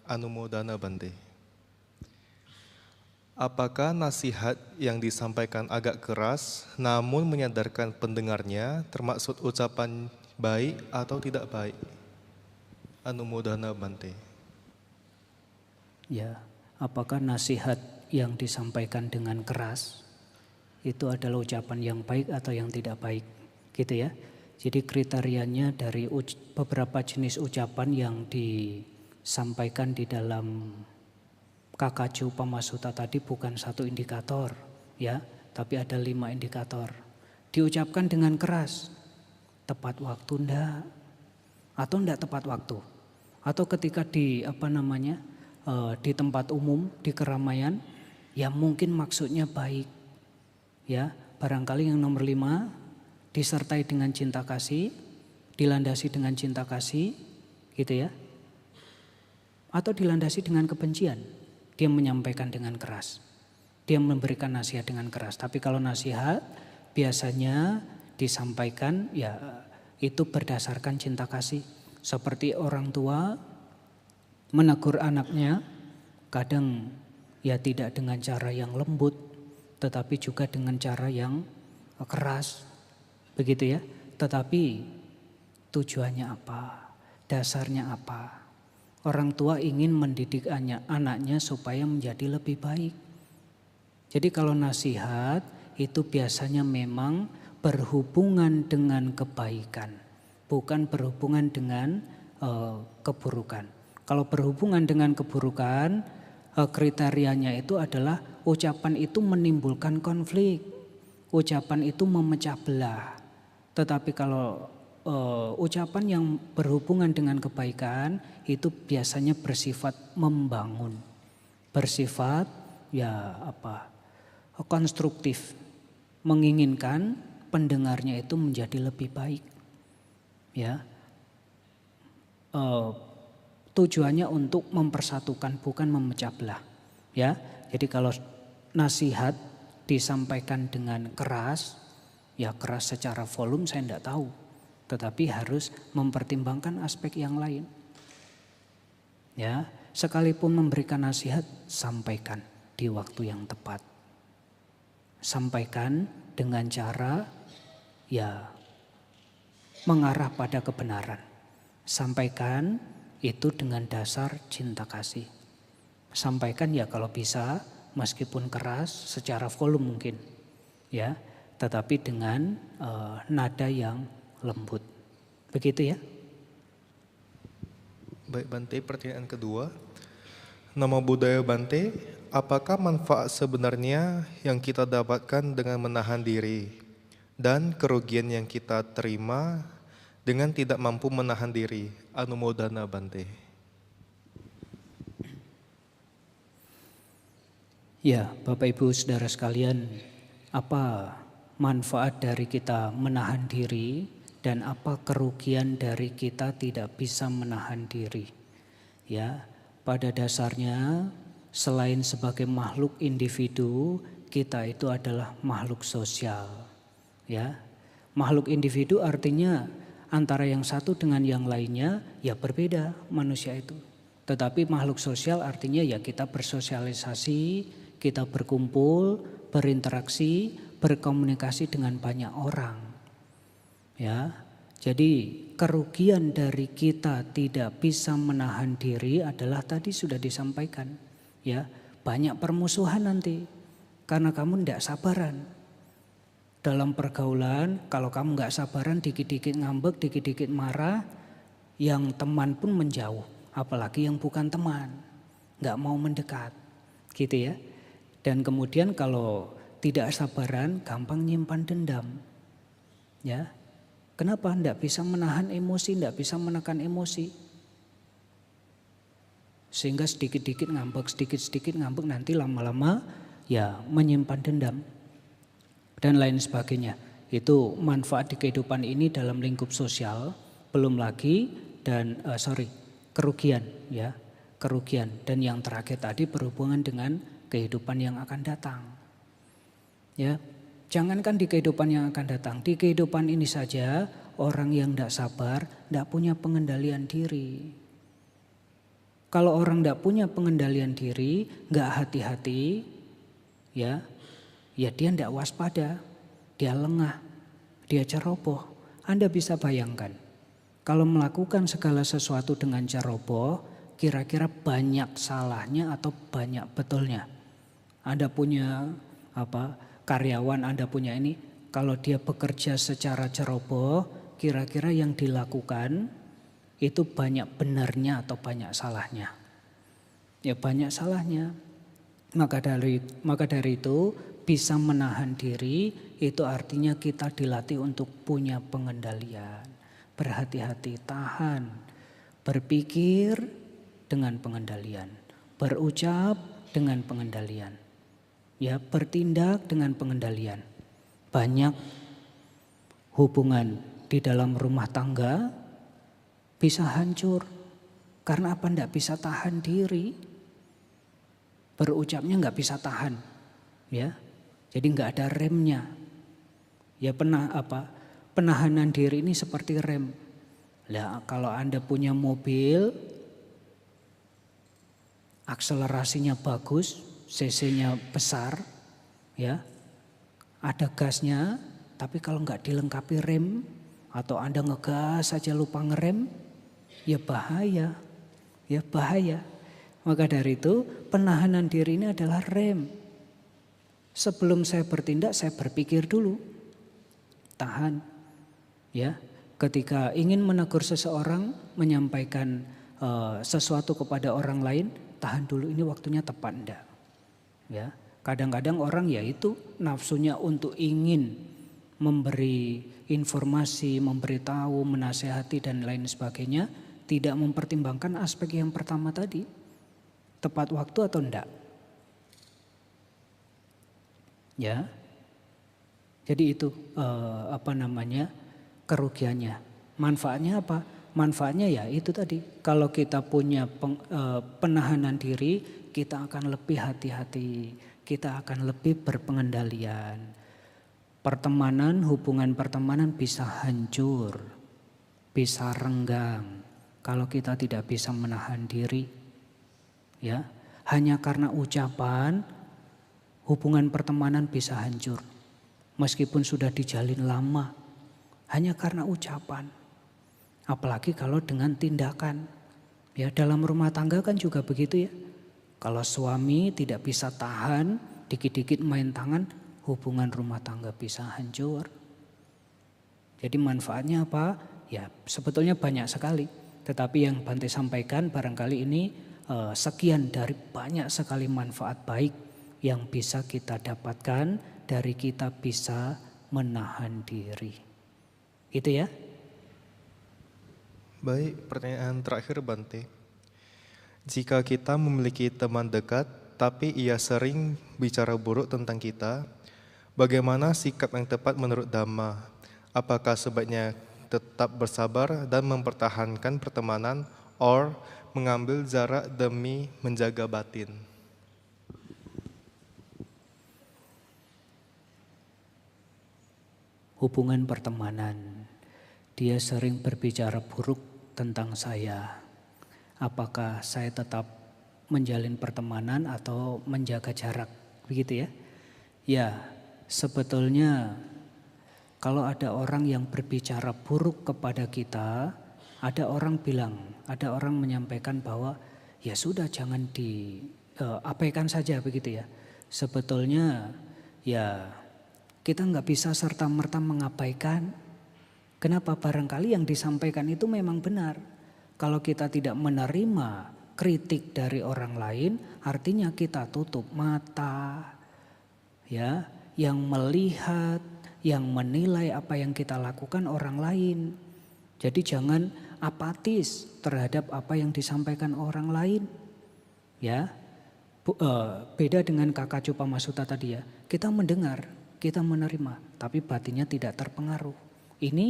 Anumodana, Bante. Apakah nasihat yang disampaikan agak keras, namun menyadarkan pendengarnya termasuk ucapan baik atau tidak baik? Anumodana, Bante. Ya, apakah nasihat yang disampaikan dengan keras itu adalah ucapan yang baik atau yang tidak baik, gitu ya. Jadi kriterianya dari beberapa jenis ucapan yang disampaikan di dalam Kakacu Upamasuta tadi bukan satu indikator, ya, tapi ada 5 indikator. Diucapkan dengan keras, tepat waktu enggak, atau enggak tepat waktu, atau ketika di di tempat umum, di keramaian, ya mungkin maksudnya baik. Ya, barangkali yang nomor 5, disertai dengan cinta kasih, dilandasi dengan cinta kasih, gitu ya. Atau dilandasi dengan kebencian, dia menyampaikan dengan keras. Dia memberikan nasihat dengan keras. Tapi kalau nasihat biasanya disampaikan ya itu berdasarkan cinta kasih. Seperti orang tua menegur anaknya, kadang ya tidak dengan cara yang lembut, tetapi juga dengan cara yang keras, begitu ya. Tetapi tujuannya apa? Dasarnya apa? Orang tua ingin mendidik anaknya supaya menjadi lebih baik. Jadi kalau nasihat itu biasanya memang berhubungan dengan kebaikan, bukan berhubungan dengan keburukan. Kalau berhubungan dengan keburukan, kriterianya itu adalah ucapan itu menimbulkan konflik, ucapan itu memecah belah. Tetapi kalau ucapan yang berhubungan dengan kebaikan itu biasanya bersifat membangun, bersifat konstruktif, menginginkan pendengarnya itu menjadi lebih baik, ya. Tujuannya untuk mempersatukan, bukan memecah belah, ya. Jadi kalau nasihat disampaikan dengan keras, ya keras secara volume saya tidak tahu, tetapi harus mempertimbangkan aspek yang lain. Ya, sekalipun memberikan nasihat, sampaikan di waktu yang tepat. Sampaikan dengan cara ya mengarah pada kebenaran. Sampaikan itu dengan dasar cinta kasih. Sampaikan ya kalau bisa, meskipun keras secara volume mungkin, ya, tetapi dengan nada yang lembut. Begitu ya. Baik Bante, pertanyaan kedua. Nama budaya Bante, apakah manfaat sebenarnya yang kita dapatkan dengan menahan diri dan kerugian yang kita terima dengan tidak mampu menahan diri? Anumodana Bante. Ya, Bapak Ibu Saudara sekalian, apa manfaat dari kita menahan diri dan apa kerugian dari kita tidak bisa menahan diri? Ya, pada dasarnya selain sebagai makhluk individu, kita itu adalah makhluk sosial. Ya, makhluk individu artinya antara yang satu dengan yang lainnya ya berbeda manusia itu. Tetapi makhluk sosial artinya ya kita bersosialisasi, kita berkumpul, berinteraksi, berkomunikasi dengan banyak orang. Ya, jadi kerugian dari kita tidak bisa menahan diri adalah tadi sudah disampaikan. Ya, banyak permusuhan nanti karena kamu tidak sabaran. Dalam pergaulan, kalau kamu nggak sabaran, dikit-dikit ngambek, dikit-dikit marah, yang teman pun menjauh. Apalagi yang bukan teman, nggak mau mendekat, gitu ya. Dan kemudian kalau tidak sabaran, gampang nyimpan dendam. Ya, kenapa? Nggak bisa menahan emosi, nggak bisa menekan emosi. Sehingga sedikit-sedikit ngambek, nanti lama-lama ya menyimpan dendam. Dan lain sebagainya. Itu manfaat di kehidupan ini dalam lingkup sosial, belum lagi kerugian ya, kerugian. Dan yang terakhir tadi berhubungan dengan kehidupan yang akan datang. Ya, jangankan di kehidupan yang akan datang, di kehidupan ini saja orang yang tidak sabar, tidak punya pengendalian diri. Kalau orang tidak punya pengendalian diri, nggak hati-hati, ya dia tidak waspada, dia lengah, dia ceroboh. Anda bisa bayangkan, kalau melakukan segala sesuatu dengan ceroboh, kira-kira banyak salahnya atau banyak betulnya. Anda punya karyawan, Anda punya ini, kalau dia bekerja secara ceroboh, kira-kira yang dilakukan itu banyak benarnya atau banyak salahnya. Ya banyak salahnya. Maka dari itu bisa menahan diri itu artinya kita dilatih untuk punya pengendalian. Berhati-hati, tahan, berpikir dengan pengendalian, berucap dengan pengendalian, ya bertindak dengan pengendalian. Banyak hubungan di dalam rumah tangga bisa hancur karena apa? Nggak bisa tahan diri, berucapnya nggak bisa tahan, ya. Jadi nggak ada remnya. Ya penahanan diri ini seperti rem. Lah kalau Anda punya mobil, akselerasinya bagus, cc-nya besar, ya, ada gasnya, tapi kalau nggak dilengkapi rem atau Anda ngegas saja lupa ngerem, ya bahaya, ya bahaya. Maka dari itu penahanan diri ini adalah rem. Sebelum saya bertindak, saya berpikir dulu, tahan, ya. Ketika ingin menegur seseorang, menyampaikan sesuatu kepada orang lain, tahan dulu ini waktunya tepat enggak. Ya, kadang-kadang orang ya itu nafsunya untuk ingin memberi informasi, memberitahu, menasehati dan lain sebagainya, tidak mempertimbangkan aspek yang pertama tadi, tepat waktu atau enggak. Ya, jadi itu kerugiannya. Manfaatnya apa? Manfaatnya ya itu tadi. Kalau kita punya penahanan diri, kita akan lebih hati-hati, kita akan lebih berpengendalian. Hubungan pertemanan bisa hancur, bisa renggang kalau kita tidak bisa menahan diri. Ya, hanya karena ucapan hubungan pertemanan bisa hancur. Meskipun sudah dijalin lama, hanya karena ucapan. Apalagi kalau dengan tindakan. Ya, dalam rumah tangga kan juga begitu ya. Kalau suami tidak bisa tahan, dikit-dikit main tangan, hubungan rumah tangga bisa hancur. Jadi manfaatnya apa? Ya sebetulnya banyak sekali. Tetapi yang Bante sampaikan barangkali ini sekian dari banyak sekali manfaat baik yang bisa kita dapatkan dari kita bisa menahan diri. Itu ya. Baik, pertanyaan terakhir Bante. Jika kita memiliki teman dekat, tapi ia sering bicara buruk tentang kita, bagaimana sikap yang tepat menurut Dhamma? Apakah sebaiknya tetap bersabar dan mempertahankan pertemanan, or mengambil jarak demi menjaga batin? Hubungan pertemanan, dia sering berbicara buruk tentang saya. Apakah saya tetap menjalin pertemanan atau menjaga jarak, begitu ya? Ya, sebetulnya kalau ada orang yang berbicara buruk kepada kita, ada orang menyampaikan bahwa ya sudah jangan diabaikan saja begitu ya. Sebetulnya ya kita nggak bisa serta-merta mengabaikan. Kenapa? Barangkali yang disampaikan itu memang benar. Kalau kita tidak menerima kritik dari orang lain, artinya kita tutup mata, ya, yang melihat, yang menilai apa yang kita lakukan orang lain. Jadi jangan apatis terhadap apa yang disampaikan orang lain. Ya, beda dengan Kakak Cupamasuta tadi ya. Kita mendengar, kita menerima, tapi batinnya tidak terpengaruh. Ini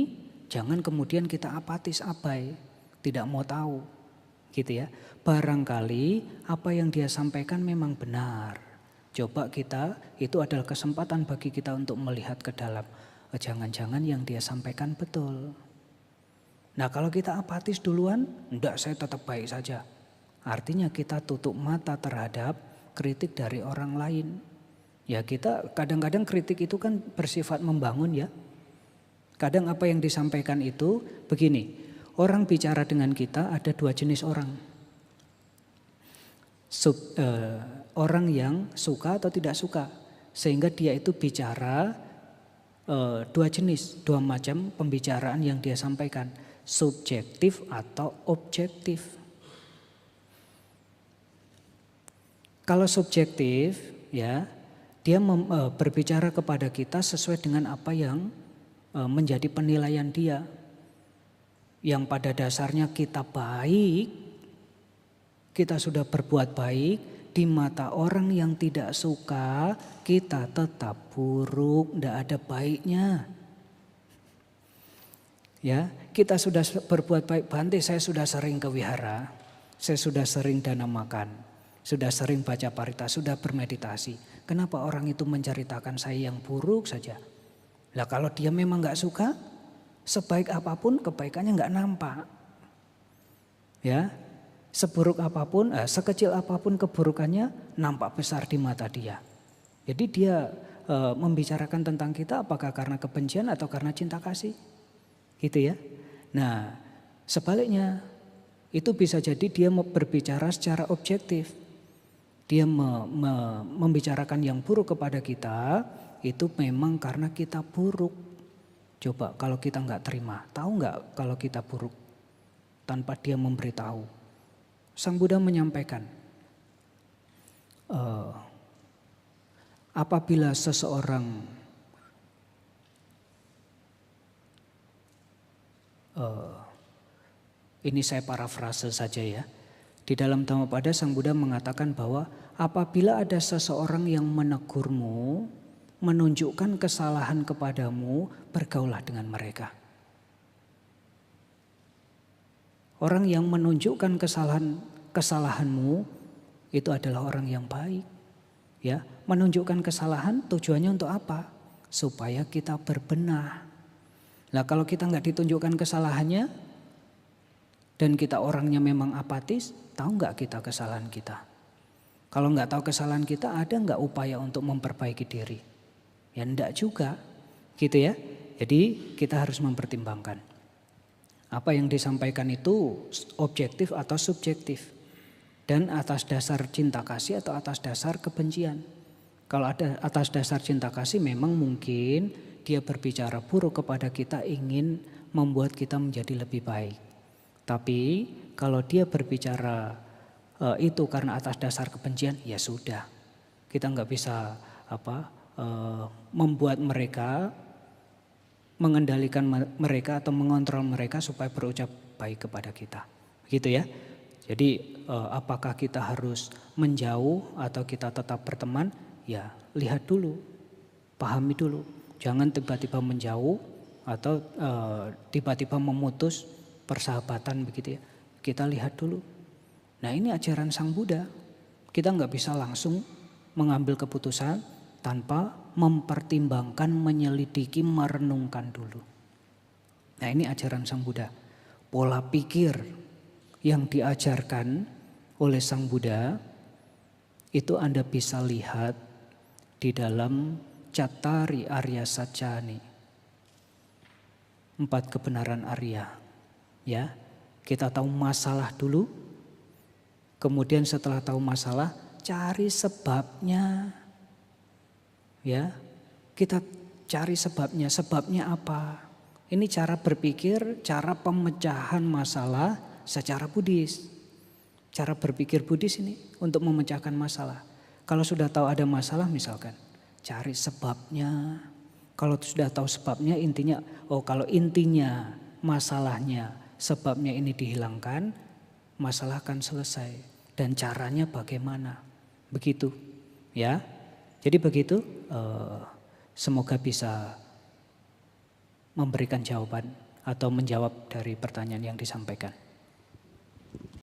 jangan kemudian kita apatis, abai, tidak mau tahu, gitu ya. Barangkali apa yang dia sampaikan memang benar. Coba itu adalah kesempatan bagi kita untuk melihat ke dalam. Jangan-jangan yang dia sampaikan betul. Nah kalau kita apatis duluan, enggak, saya tetap baik saja. Artinya kita tutup mata terhadap kritik dari orang lain. Ya kita kadang-kadang kritik itu kan bersifat membangun ya. Kadang apa yang disampaikan itu begini, orang bicara dengan kita ada dua jenis orang. Orang yang suka atau tidak suka, sehingga dia itu bicara dua jenis, dua macam pembicaraan yang dia sampaikan, subjektif atau objektif. Kalau subjektif ya, dia berbicara kepada kita sesuai dengan apa yang menjadi penilaian dia, yang pada dasarnya kita baik, kita sudah berbuat baik. Di mata orang yang tidak suka, kita tetap buruk, tidak ada baiknya. Ya, kita sudah berbuat baik. Bante, saya sudah sering ke wihara, saya sudah sering dana makan, sudah sering baca parita, sudah bermeditasi. Kenapa orang itu menceritakan saya yang buruk saja? Lah kalau dia memang nggak suka, sebaik apapun kebaikannya nggak nampak. Ya. Seburuk apapun, sekecil apapun keburukannya nampak besar di mata dia. Jadi dia membicarakan tentang kita apakah karena kebencian atau karena cinta kasih. Gitu ya. Nah sebaliknya itu bisa jadi dia berbicara secara objektif. Dia membicarakan yang buruk kepada kita itu memang karena kita buruk. Coba kalau kita nggak terima, tahu nggak kalau kita buruk tanpa dia memberitahu. Sang Buddha menyampaikan, apabila seseorang ini saya parafrase saja ya. Di dalam Dhammapada Sang Buddha mengatakan bahwa apabila ada seseorang yang menegurmu, menunjukkan kesalahan kepadamu, bergaulah dengan mereka. Orang yang menunjukkan kesalahanmu itu adalah orang yang baik. Ya, menunjukkan kesalahan tujuannya untuk apa? Supaya kita berbenah. Nah, kalau kita nggak ditunjukkan kesalahannya dan kita orangnya memang apatis, tahu nggak kita kesalahan kita? Kalau nggak tahu kesalahan kita, ada nggak upaya untuk memperbaiki diri? Ya enggak juga, gitu ya. Jadi kita harus mempertimbangkan apa yang disampaikan itu objektif atau subjektif, dan atas dasar cinta kasih atau atas dasar kebencian. Kalau ada atas dasar cinta kasih, memang mungkin dia berbicara buruk kepada kita, ingin membuat kita menjadi lebih baik. Tapi kalau dia berbicara itu karena atas dasar kebencian, ya sudah, kita nggak bisa membuat mereka, mengendalikan mereka atau mengontrol mereka supaya berucap baik kepada kita, gitu ya. Jadi apakah kita harus menjauh atau kita tetap berteman? Ya lihat dulu, pahami dulu. Jangan tiba-tiba menjauh atau tiba-tiba memutus persahabatan begitu ya. Kita lihat dulu. Nah ini ajaran Sang Buddha. Kita nggak bisa langsung mengambil keputusan tanpa mempertimbangkan, menyelidiki, merenungkan dulu. Nah ini ajaran Sang Buddha. Pola pikir yang diajarkan oleh Sang Buddha itu Anda bisa lihat di dalam Cattari Arya Sacani, 4 kebenaran Arya. Ya, kita tahu masalah dulu, kemudian setelah tahu masalah cari sebabnya. Ya, kita cari sebabnya. Sebabnya apa? Ini cara berpikir, cara pemecahan masalah secara Buddhis. Cara berpikir Buddhis ini untuk memecahkan masalah. Kalau sudah tahu ada masalah misalkan, cari sebabnya. Kalau sudah tahu sebabnya, intinya, kalau intinya masalahnya, sebabnya ini dihilangkan, masalah akan selesai. Dan caranya bagaimana? Begitu, ya. Jadi begitu, semoga bisa memberikan jawaban atau menjawab dari pertanyaan yang disampaikan.